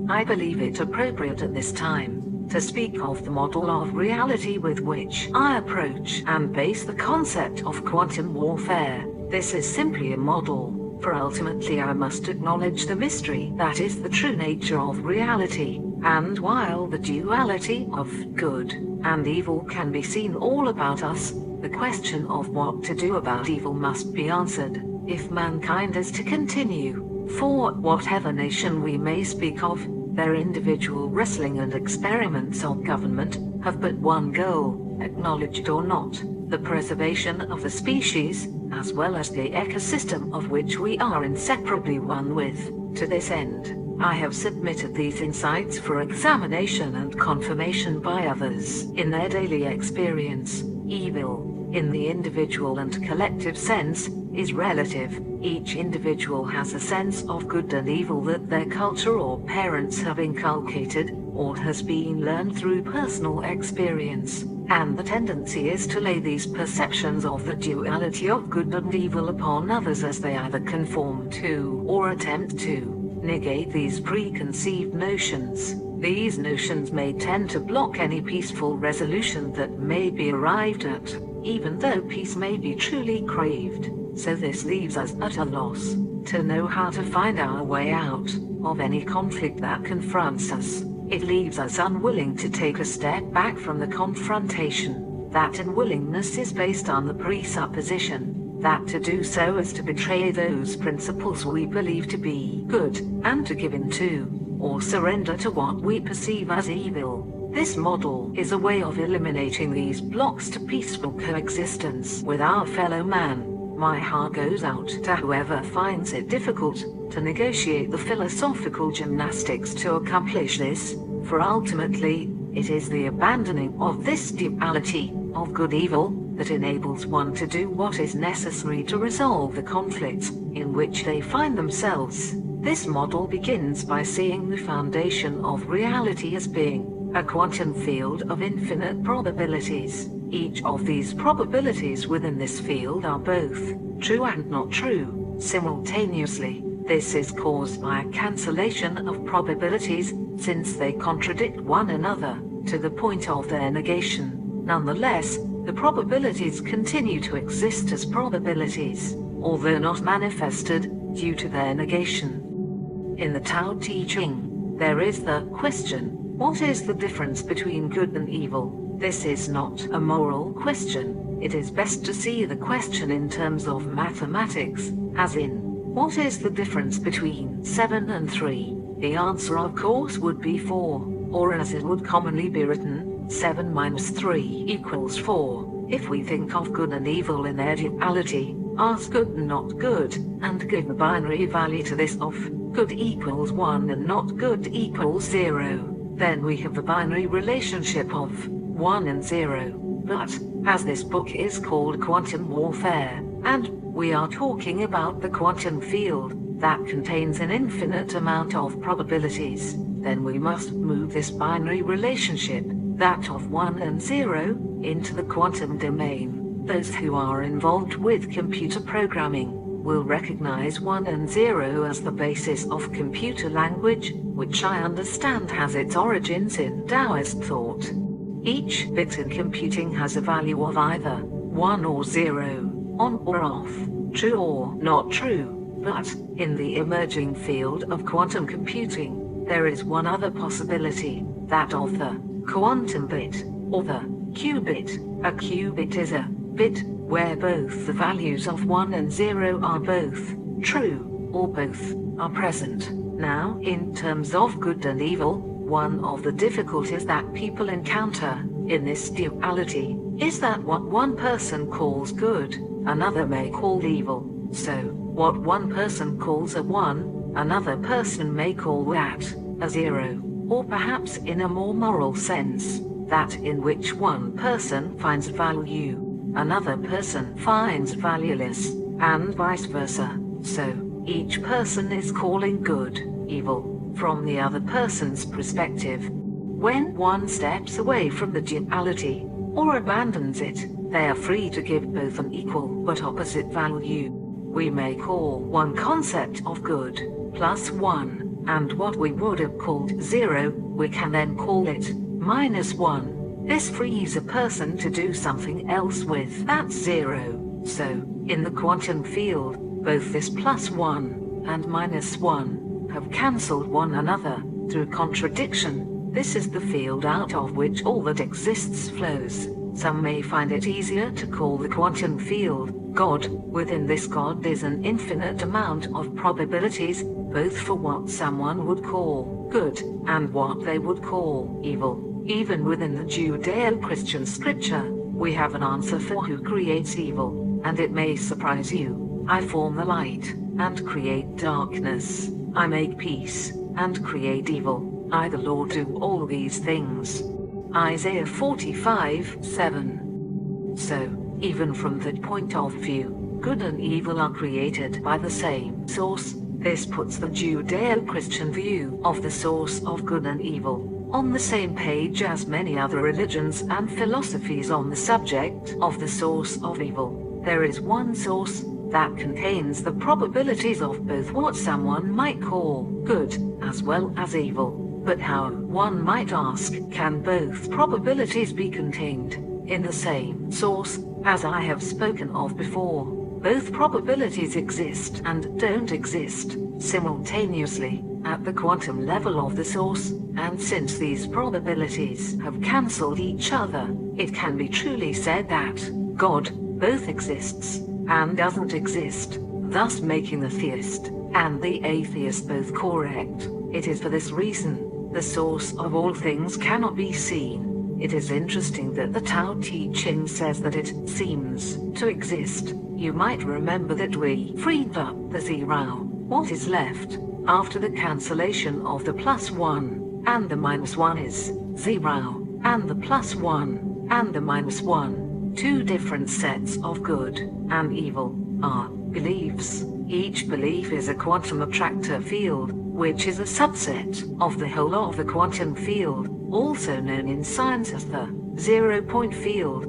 I believe it appropriate at this time to speak of the model of reality with which I approach and base the concept of quantum warfare. This is simply a model, for ultimately I must acknowledge the mystery that is the true nature of reality, and while the duality of good and evil can be seen all about us, the question of what to do about evil must be answered, if mankind is to continue. For whatever nation we may speak of, their individual wrestling and experiments of government have but one goal, acknowledged or not, the preservation of the species, as well as the ecosystem of which we are inseparably one with. To this end, I have submitted these insights for examination and confirmation by others in their daily experience. Evil, in the individual and collective sense, is relative. Each individual has a sense of good and evil that their culture or parents have inculcated, or has been learned through personal experience, and the tendency is to lay these perceptions of the duality of good and evil upon others as they either conform to or attempt to negate these preconceived notions. These notions may tend to block any peaceful resolution that may be arrived at, even though peace may be truly craved. So this leaves us at a loss to know how to find our way out of any conflict that confronts us. It leaves us unwilling to take a step back from the confrontation. That unwillingness is based on the presupposition that to do so is to betray those principles we believe to be good, and to give in to, or surrender to what we perceive as evil. This model is a way of eliminating these blocks to peaceful coexistence with our fellow man. My heart goes out to whoever finds it difficult to negotiate the philosophical gymnastics to accomplish this, for ultimately, it is the abandoning of this duality of good-evil that enables one to do what is necessary to resolve the conflicts in which they find themselves. This model begins by seeing the foundation of reality as being a quantum field of infinite probabilities. Each of these probabilities within this field are both true and not true simultaneously. This is caused by a cancellation of probabilities, since they contradict one another to the point of their negation. Nonetheless, the probabilities continue to exist as probabilities, although not manifested due to their negation. In the Tao Te Ching, there is the question, what is the difference between good and evil? This is not a moral question. It is best to see the question in terms of mathematics, as in, what is the difference between 7 and 3? The answer of course would be 4, or as it would commonly be written, 7 minus 3 equals 4. If we think of good and evil in their duality, as good and not good, and give a binary value to this of good equals 1 and not good equals 0, then we have a binary relationship of 1 and 0. But, as this book is called Quantum Warfare, and we are talking about the quantum field that contains an infinite amount of probabilities, then we must move this binary relationship, that of 1 and 0, into the quantum domain. Those who are involved with computer programming will recognize 1 and 0 as the basis of computer language, which I understand has its origins in Taoist thought. Each bit in computing has a value of either 1 or 0, on or off, true or not true. But, in the emerging field of quantum computing, there is one other possibility, that of the quantum bit, or the qubit. A qubit is a bit where both the values of 1 and 0 are both true, or both are present. Now, in terms of good and evil, one of the difficulties that people encounter in this duality is that what one person calls good, another may call evil. So, what one person calls a 1, another person may call that a 0, or perhaps in a more moral sense, that in which one person finds value, another person finds valueless, and vice versa. So, each person is calling good, evil, from the other person's perspective. When one steps away from the duality, or abandons it, they are free to give both an equal but opposite value. We may call one concept of good plus 1, and what we would have called 0, we can then call it minus 1. This frees a person to do something else with that 0. So, in the quantum field, both this plus 1 and minus 1 have cancelled one another through contradiction. This is the field out of which all that exists flows. Some may find it easier to call the quantum field God. Within this God is an infinite amount of probabilities, both for what someone would call good and what they would call evil. Even within the Judeo-Christian scripture, we have an answer for who creates evil, and it may surprise you. I form the light and create darkness. I make peace and create evil. I the Lord do all these things. Isaiah 45:7. So, even from that point of view, good and evil are created by the same source. This puts the Judeo-Christian view of the source of good and evil on the same page as many other religions and philosophies on the subject of the source of evil. There is one source that contains the probabilities of both what someone might call good as well as evil. But how, one might ask, can both probabilities be contained in the same source? As I have spoken of before, both probabilities exist and don't exist simultaneously at the quantum level of the source, and since these probabilities have cancelled each other, it can be truly said that God both exists and doesn't exist, thus making the theist and the atheist both correct. It is for this reason the source of all things cannot be seen. It is interesting that the Tao Te Ching says that it seems to exist. You might remember that we freed up the zero. What is left after the cancellation of the +1 and the -1 is 0, and the +1 and the -1, two different sets of good and evil, are beliefs. Each belief is a quantum attractor field, which is a subset of the whole of the quantum field, also known in science as the zero-point field.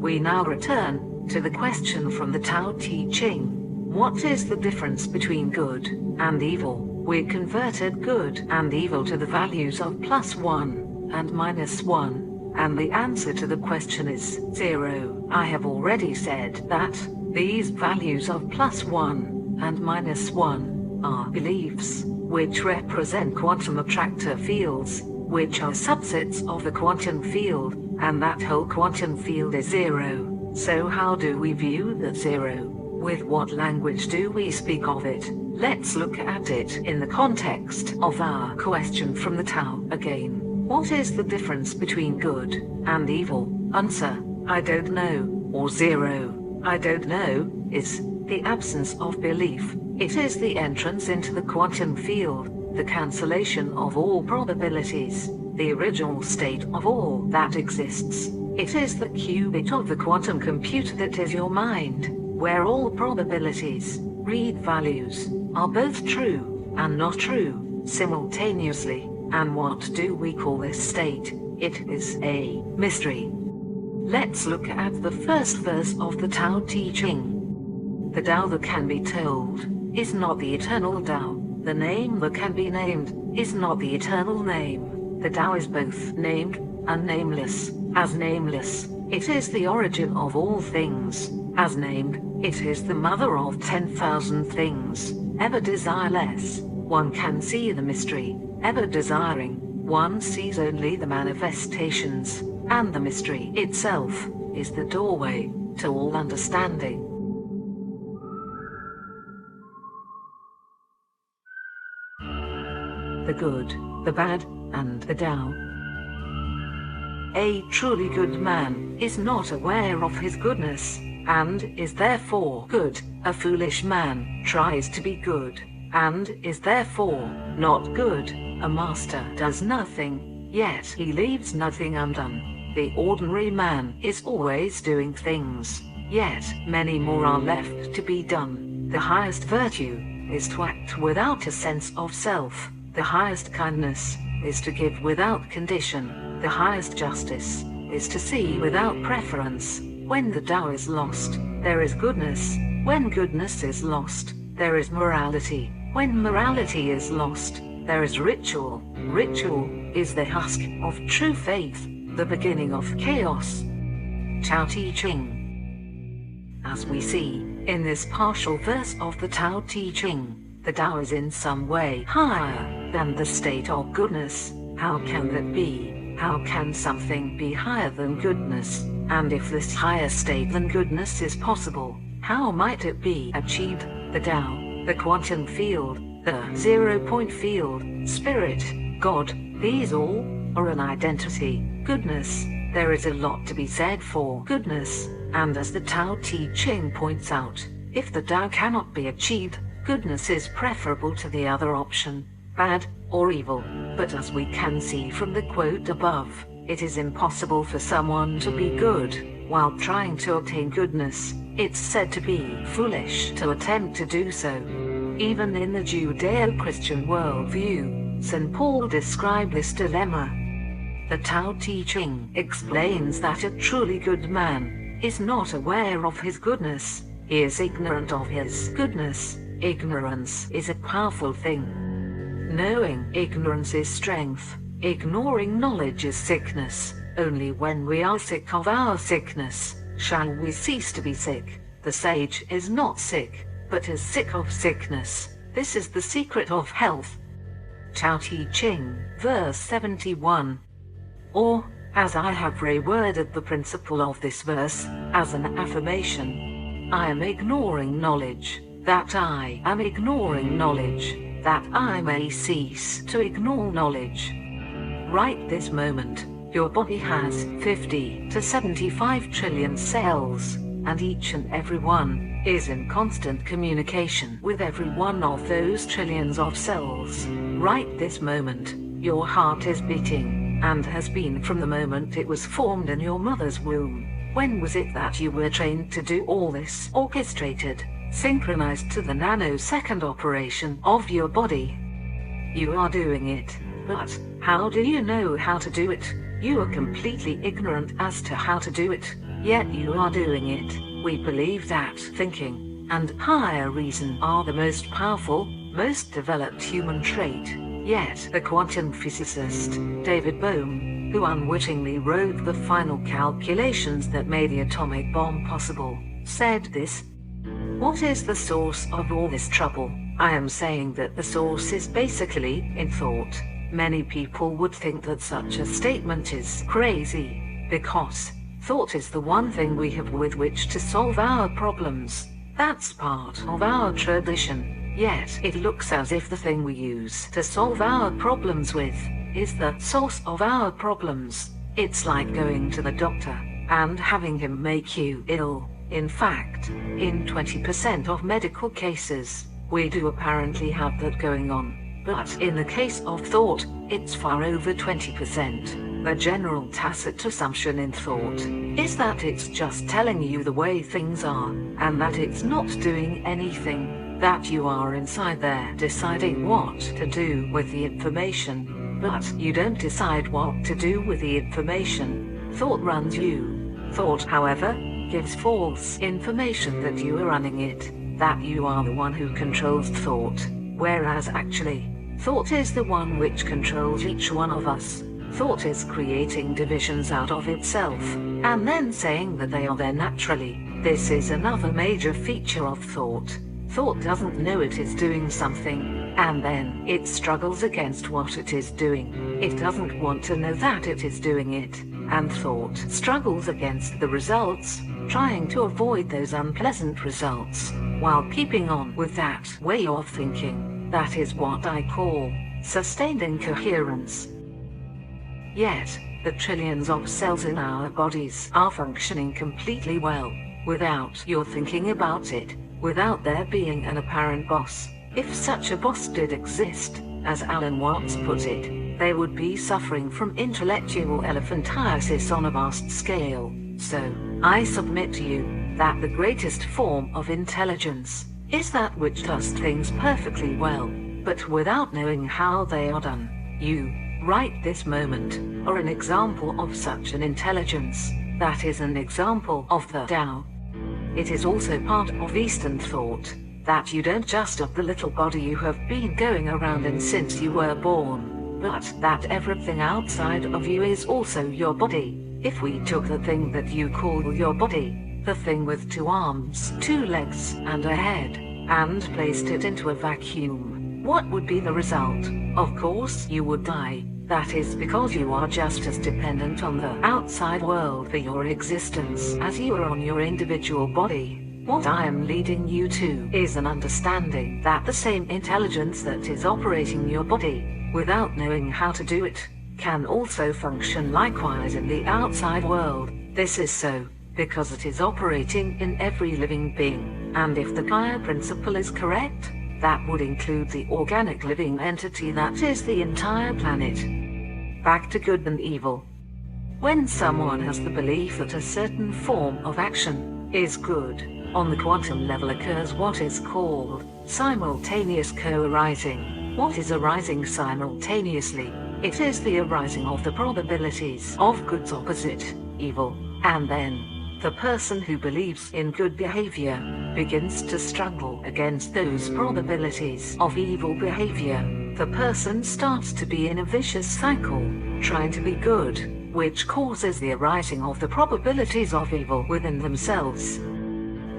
We now return to the question from the Tao Te Ching. What is the difference between good and evil? We converted good and evil to the values of +1 and -1, and the answer to the question is 0. I have already said that these values of +1 and -1 are beliefs, which represent quantum attractor fields, which are subsets of the quantum field, and that whole quantum field is 0. So how do we view the 0? With what language do we speak of it? Let's look at it in the context of our question from the Tao again. What is the difference between good and evil? Answer: I don't know, or 0. I don't know is the absence of belief. It is the entrance into the quantum field, the cancellation of all probabilities, the original state of all that exists. It is the qubit of the quantum computer that is your mind, where all probabilities, read values, are both true and not true simultaneously. And what do we call this state? It is a mystery. Let's look at the first verse of the Tao Te Ching. The Tao that can be told is not the eternal Tao. The name that can be named is not the eternal name. The Tao is both named and nameless. As nameless, it is the origin of all things. As named, it is the mother of 10,000 things. Ever desireless, one can see the mystery. Ever desiring, one sees only the manifestations, and the mystery itself is the doorway to all understanding. The good, the bad, and the Tao. A truly good man is not aware of his goodness, and is therefore good. A foolish man tries to be good, and is therefore not good. A master does nothing, yet he leaves nothing undone. The ordinary man is always doing things, yet many more are left to be done. The highest virtue is to act without a sense of self. The highest kindness is to give without condition. The highest justice is to see without preference. When the Tao is lost, there is goodness. When goodness is lost, there is morality. When morality is lost, there is ritual. Ritual is the husk of true faith, the beginning of chaos. Tao Te Ching. As we see in this partial verse of the Tao Te Ching, the Tao is in some way higher than the state of goodness. How can that be? How can something be higher than goodness? And if this higher state than goodness is possible, how might it be achieved? The Tao, the quantum field, the zero-point field, spirit, God, these all are an identity. Goodness, there is a lot to be said for goodness, and as the Tao Te Ching points out, if the Tao cannot be achieved, goodness is preferable to the other option, bad or evil. But as we can see from the quote above, it is impossible for someone to be good while trying to obtain goodness. It's said to be foolish to attempt to do so. Even in the Judeo-Christian worldview, St. Paul described this dilemma. The Tao Te Ching explains that a truly good man is not aware of his goodness. He is ignorant of his goodness. Ignorance is a powerful thing. Knowing ignorance is strength. Ignoring knowledge is sickness. Only when we are sick of our sickness shall we cease to be sick. The sage is not sick, but is sick of sickness. This is the secret of health. Tao Te Ching, verse 71. Or, as I have reworded the principle of this verse, as an affirmation: I am ignoring knowledge, that I am ignoring knowledge, that I may cease to ignore knowledge. Right this moment, your body has 50 to 75 trillion cells, and each and every one is in constant communication with every one of those trillions of cells. Right this moment, your heart is beating, and has been from the moment it was formed in your mother's womb. When was it that you were trained to do all this, orchestrated, synchronized to the nanosecond operation of your body? You are doing it, but how do you know how to do it? You are completely ignorant as to how to do it, yet you are doing it. We believe that thinking and higher reason are the most powerful, most developed human trait. Yet the quantum physicist David Bohm, who unwittingly wrote the final calculations that made the atomic bomb possible, said this: what is the source of all this trouble? I am saying that the source is basically in thought. Many people would think that such a statement is crazy, because thought is the one thing we have with which to solve our problems. That's part of our tradition. Yet it looks as if the thing we use to solve our problems with is the source of our problems. It's like going to the doctor and having him make you ill. In fact, in 20% of medical cases, we do apparently have that going on. But in the case of thought, it's far over 20%. The general tacit assumption in thought is that it's just telling you the way things are, and that it's not doing anything, that you are inside there deciding what to do with the information. But you don't decide what to do with the information. Thought runs you. Thought, however, gives false information that you are running it, that you are the one who controls thought, whereas actually, thought is the one which controls each one of us. Thought is creating divisions out of itself, and then saying that they are there naturally. This is another major feature of thought. Thought doesn't know it is doing something, and then it struggles against what it is doing. It doesn't want to know that it is doing it, and thought struggles against the results, trying to avoid those unpleasant results, while keeping on with that way of thinking. That is what I call sustained incoherence. Yet, the trillions of cells in our bodies are functioning completely well, without your thinking about it, without there being an apparent boss. If such a boss did exist, as Alan Watts put it, they would be suffering from intellectual elephantiasis on a vast scale. So, I submit to you that the greatest form of intelligence is that which does things perfectly well, but without knowing how they are done. You, right this moment, are an example of such an intelligence. That is an example of the Tao. It is also part of Eastern thought, that you don't just have the little body you have been going around in since you were born, but that everything outside of you is also your body. If we took the thing that you call your body, the thing with 2 arms, 2 legs, and a head, and placed it into a vacuum, what would be the result? Of course you would die. That is because you are just as dependent on the outside world for your existence as you are on your individual body. What I am leading you to is an understanding that the same intelligence that is operating your body, without knowing how to do it, can also function likewise in the outside world. This is so because it is operating in every living being, and if the Gaia principle is correct, that would include the organic living entity that is the entire planet. Back to good and evil. When someone has the belief that a certain form of action is good, on the quantum level occurs what is called simultaneous co-arising. What is arising simultaneously? It is the arising of the probabilities of good's opposite, evil, and then the person who believes in good behavior begins to struggle against those probabilities of evil behavior. the person starts to be in a vicious cycle, trying to be good, which causes the arising of the probabilities of evil within themselves.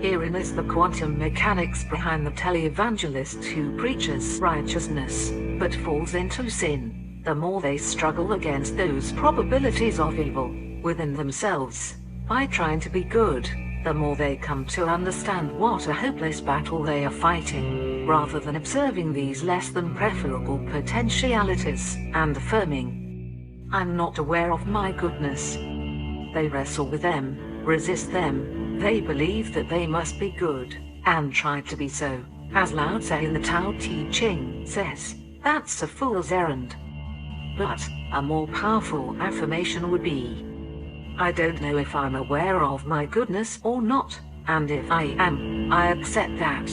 Herein is the quantum mechanics behind the televangelist who preaches righteousness, but falls into sin. The more they struggle against those probabilities of evil within themselves, by trying to be good, the more they come to understand what a hopeless battle they are fighting, rather than observing these less than preferable potentialities, and affirming, "I'm not aware of my goodness." They wrestle with them, resist them, they believe that they must be good, and try to be so. As Lao Tse in the Tao Te Ching says, that's a fool's errand. But a more powerful affirmation would be, I don't know if I'm aware of my goodness or not, and if I am, I accept that.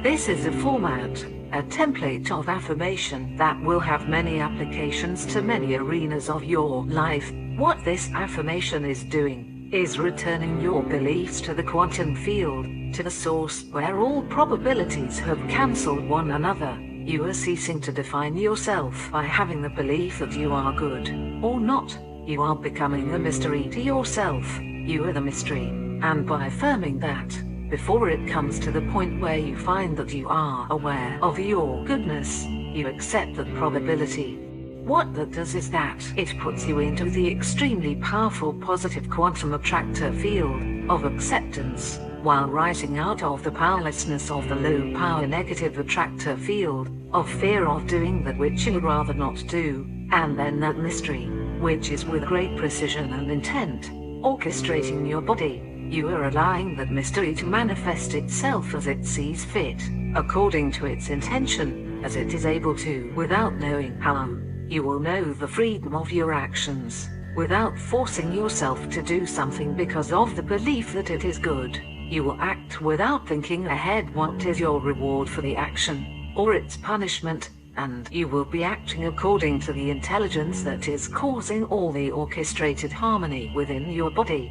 This is a format, a template of affirmation that will have many applications to many arenas of your life. What this affirmation is doing is returning your beliefs to the quantum field, to the source where all probabilities have cancelled one another. You are ceasing to define yourself by having the belief that you are good or not. You are becoming a mystery to yourself. You are the mystery. And by affirming that, before it comes to the point where you find that you are aware of your goodness, you accept that probability. What that does is that it puts you into the extremely powerful positive quantum attractor field of acceptance, while rising out of the powerlessness of the low power negative attractor field of fear of doing that which you'd rather not do, and then that mystery, which is with great precision and intent, orchestrating your body. You are allowing that mystery to manifest itself as it sees fit, according to its intention, as it is able to, without knowing how. You will know the freedom of your actions, without forcing yourself to do something because of the belief that it is good. You will act without thinking ahead what is your reward for the action, or its punishment, and you will be acting according to the intelligence that is causing all the orchestrated harmony within your body.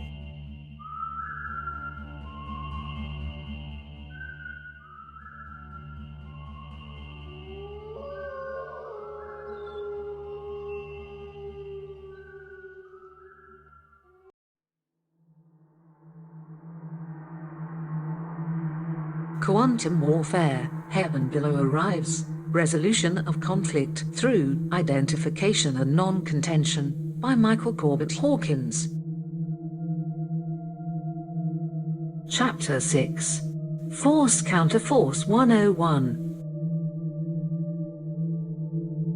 Quantum warfare, heaven below arrives. Resolution of conflict through identification and non-contention, by Michael Corbett Hawkins. Chapter 6. Force Counter Force 101.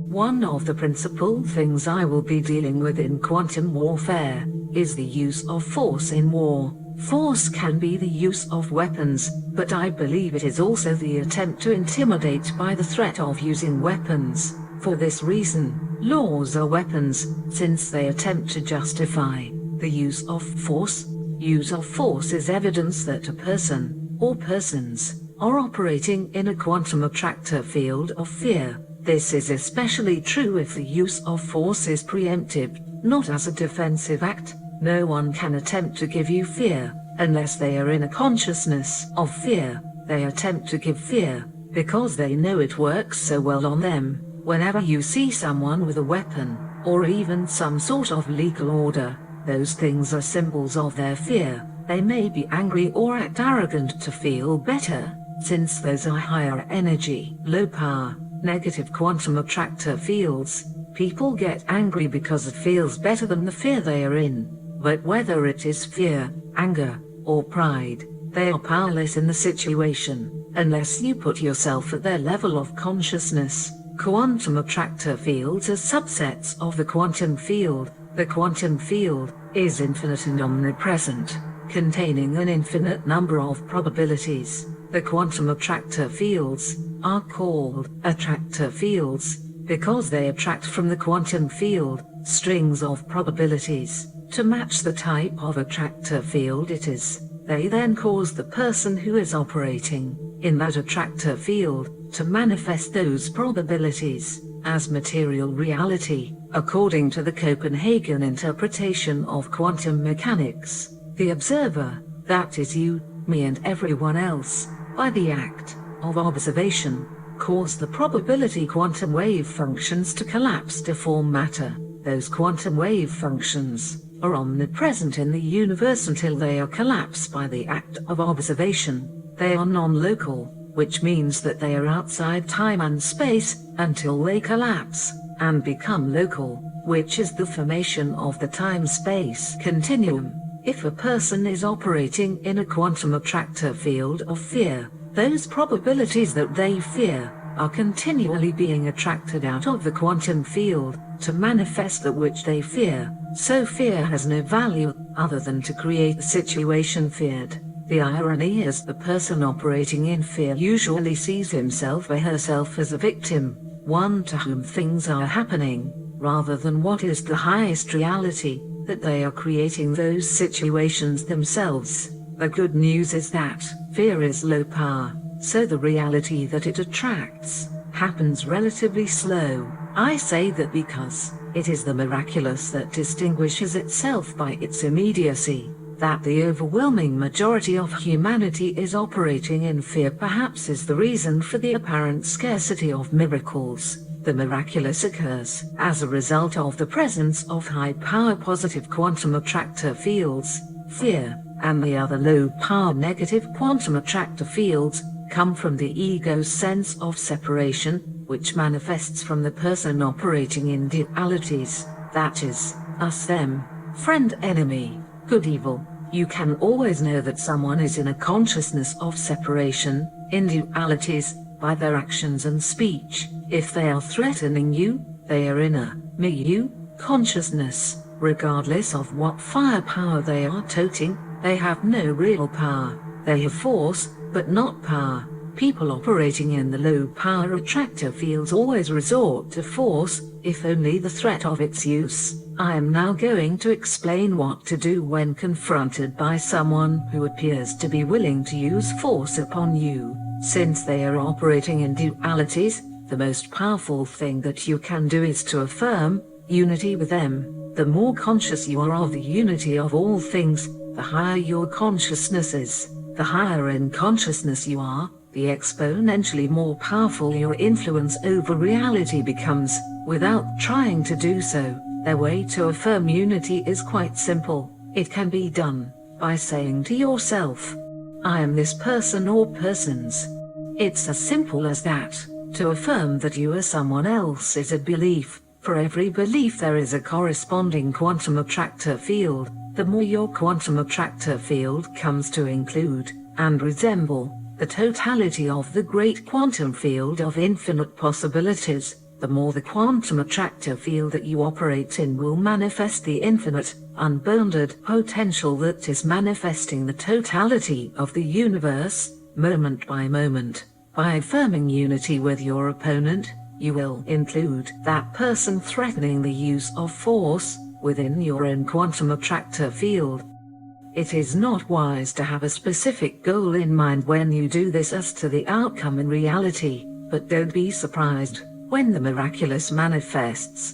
One of the principal things I will be dealing with in quantum warfare is the use of force in war. Force can be the use of weapons, but I believe it is also the attempt to intimidate by the threat of using weapons. For this reason, laws are weapons, since they attempt to justify the use of force. Use of force is evidence that a person, or persons, are operating in a quantum attractor field of fear. This is especially true if the use of force is preemptive, not as a defensive act. No one can attempt to give you fear, unless they are in a consciousness of fear. They attempt to give fear, because they know it works so well on them. Whenever you see someone with a weapon, or even some sort of legal order, those things are symbols of their fear. They may be angry or act arrogant to feel better, since those are higher energy, low power, negative quantum attractor fields. People get angry because it feels better than the fear they are in. But whether it is fear, anger, or pride, they are powerless in the situation, unless you put yourself at their level of consciousness. Quantum attractor fields are subsets of the quantum field. The quantum field is infinite and omnipresent, containing an infinite number of probabilities. The quantum attractor fields are called attractor fields because they attract from the quantum field strings of probabilities to match the type of attractor field it is. They then cause the person who is operating in that attractor field to manifest those probabilities as material reality, according to the Copenhagen interpretation of quantum mechanics. The observer, that is you, me and everyone else, by the act of observation, cause the probability quantum wave functions to collapse to form matter. Those quantum wave functions are omnipresent in the universe until they are collapsed by the act of observation. They are non-local, which means that they are outside time and space, until they collapse and become local, which is the formation of the time-space continuum. If a person is operating in a quantum attractor field of fear, those probabilities that they fear are continually being attracted out of the quantum field to manifest that which they fear. So fear has no value other than to create the situation feared. The irony is the person operating in fear usually sees himself or herself as a victim, one to whom things are happening, rather than what is the highest reality, that they are creating those situations themselves. The good news is that fear is low power, so the reality that it attracts happens relatively slow. I say that because it is the miraculous that distinguishes itself by its immediacy. That the overwhelming majority of humanity is operating in fear perhaps is the reason for the apparent scarcity of miracles. The miraculous occurs as a result of the presence of high-power positive quantum attractor fields. Fear, and the other low-power negative quantum attractor fields, come from the ego's sense of separation, which manifests from the person operating in dualities, that is, us-them, friend-enemy, good-evil. You can always know that someone is in a consciousness of separation, in dualities, by their actions and speech. If they are threatening you, they are in a me-you consciousness. Regardless of what firepower they are toting, they have no real power. They have force, but not power. People operating in the low-power attractor fields always resort to force, if only the threat of its use. I am now going to explain what to do when confronted by someone who appears to be willing to use force upon you. Since they are operating in dualities, the most powerful thing that you can do is to affirm unity with them. The more conscious you are of the unity of all things, the higher your consciousness is. The higher in consciousness you are, the exponentially more powerful your influence over reality becomes, without trying to do so. Their way to affirm unity is quite simple. It can be done by saying to yourself, I am this person or persons. It's as simple as that. To affirm that you are someone else is a belief. For every belief there is a corresponding quantum attractor field. The more your quantum attractor field comes to include and resemble the totality of the great quantum field of infinite possibilities, the more the quantum attractor field that you operate in will manifest the infinite, unbounded potential that is manifesting the totality of the universe, moment by moment. By affirming unity with your opponent, you will include that person threatening the use of force within your own quantum attractor field. It is not wise to have a specific goal in mind when you do this as to the outcome in reality, but don't be surprised when the miraculous manifests.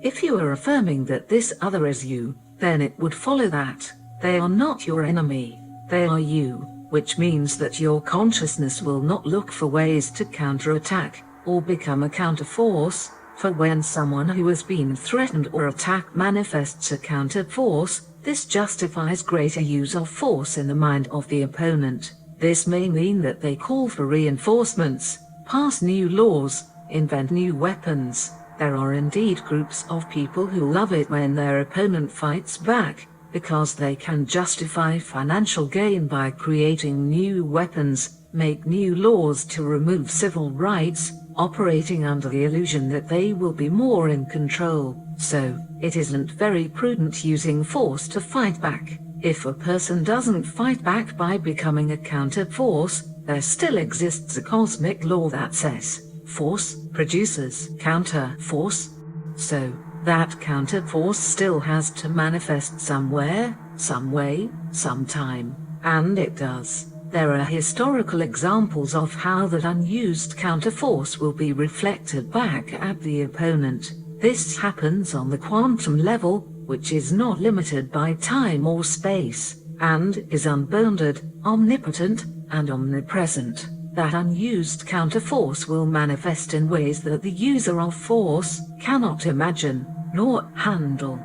If you are affirming that this other is you, then it would follow that they are not your enemy, they are you, which means that your consciousness will not look for ways to counterattack or become a counterforce. For when someone who has been threatened or attacked manifests a counterforce, this justifies greater use of force in the mind of the opponent. This may mean that they call for reinforcements, pass new laws, invent new weapons. There are indeed groups of people who love it when their opponent fights back, because they can justify financial gain by creating new weapons, make new laws to remove civil rights, operating under the illusion that they will be more in control. So, it isn't very prudent using force to fight back. If a person doesn't fight back by becoming a counter-force, there still exists a cosmic law that says, force produces counter-force. So, that counter-force still has to manifest somewhere, some way, sometime. And it does. There are historical examples of how that unused counterforce will be reflected back at the opponent. This happens on the quantum level, which is not limited by time or space, and is unbounded, omnipotent, and omnipresent. that unused counterforce will manifest in ways that the user of force cannot imagine nor handle.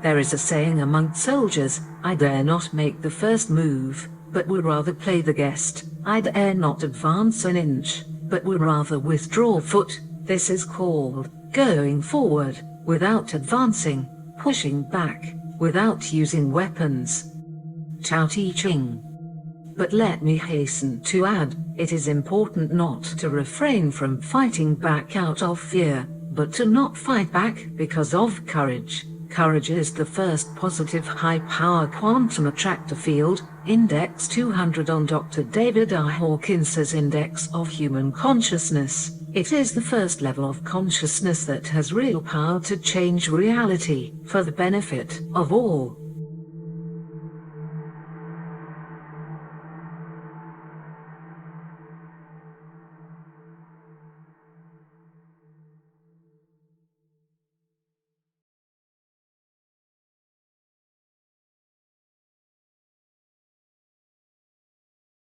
There is a saying among soldiers, I dare not make the first move, but would rather play the guest. I dare not advance an inch, but would rather withdraw a foot. This is called going forward without advancing, pushing back without using weapons. Tao Te Ching. But let me hasten to add, it is important not to refrain from fighting back out of fear, but to not fight back because of courage. Courage is the first positive high-power quantum attractor field, Index 200 on Dr. David R. Hawkins' Index of Human Consciousness. It is the first level of consciousness that has real power to change reality for the benefit of all.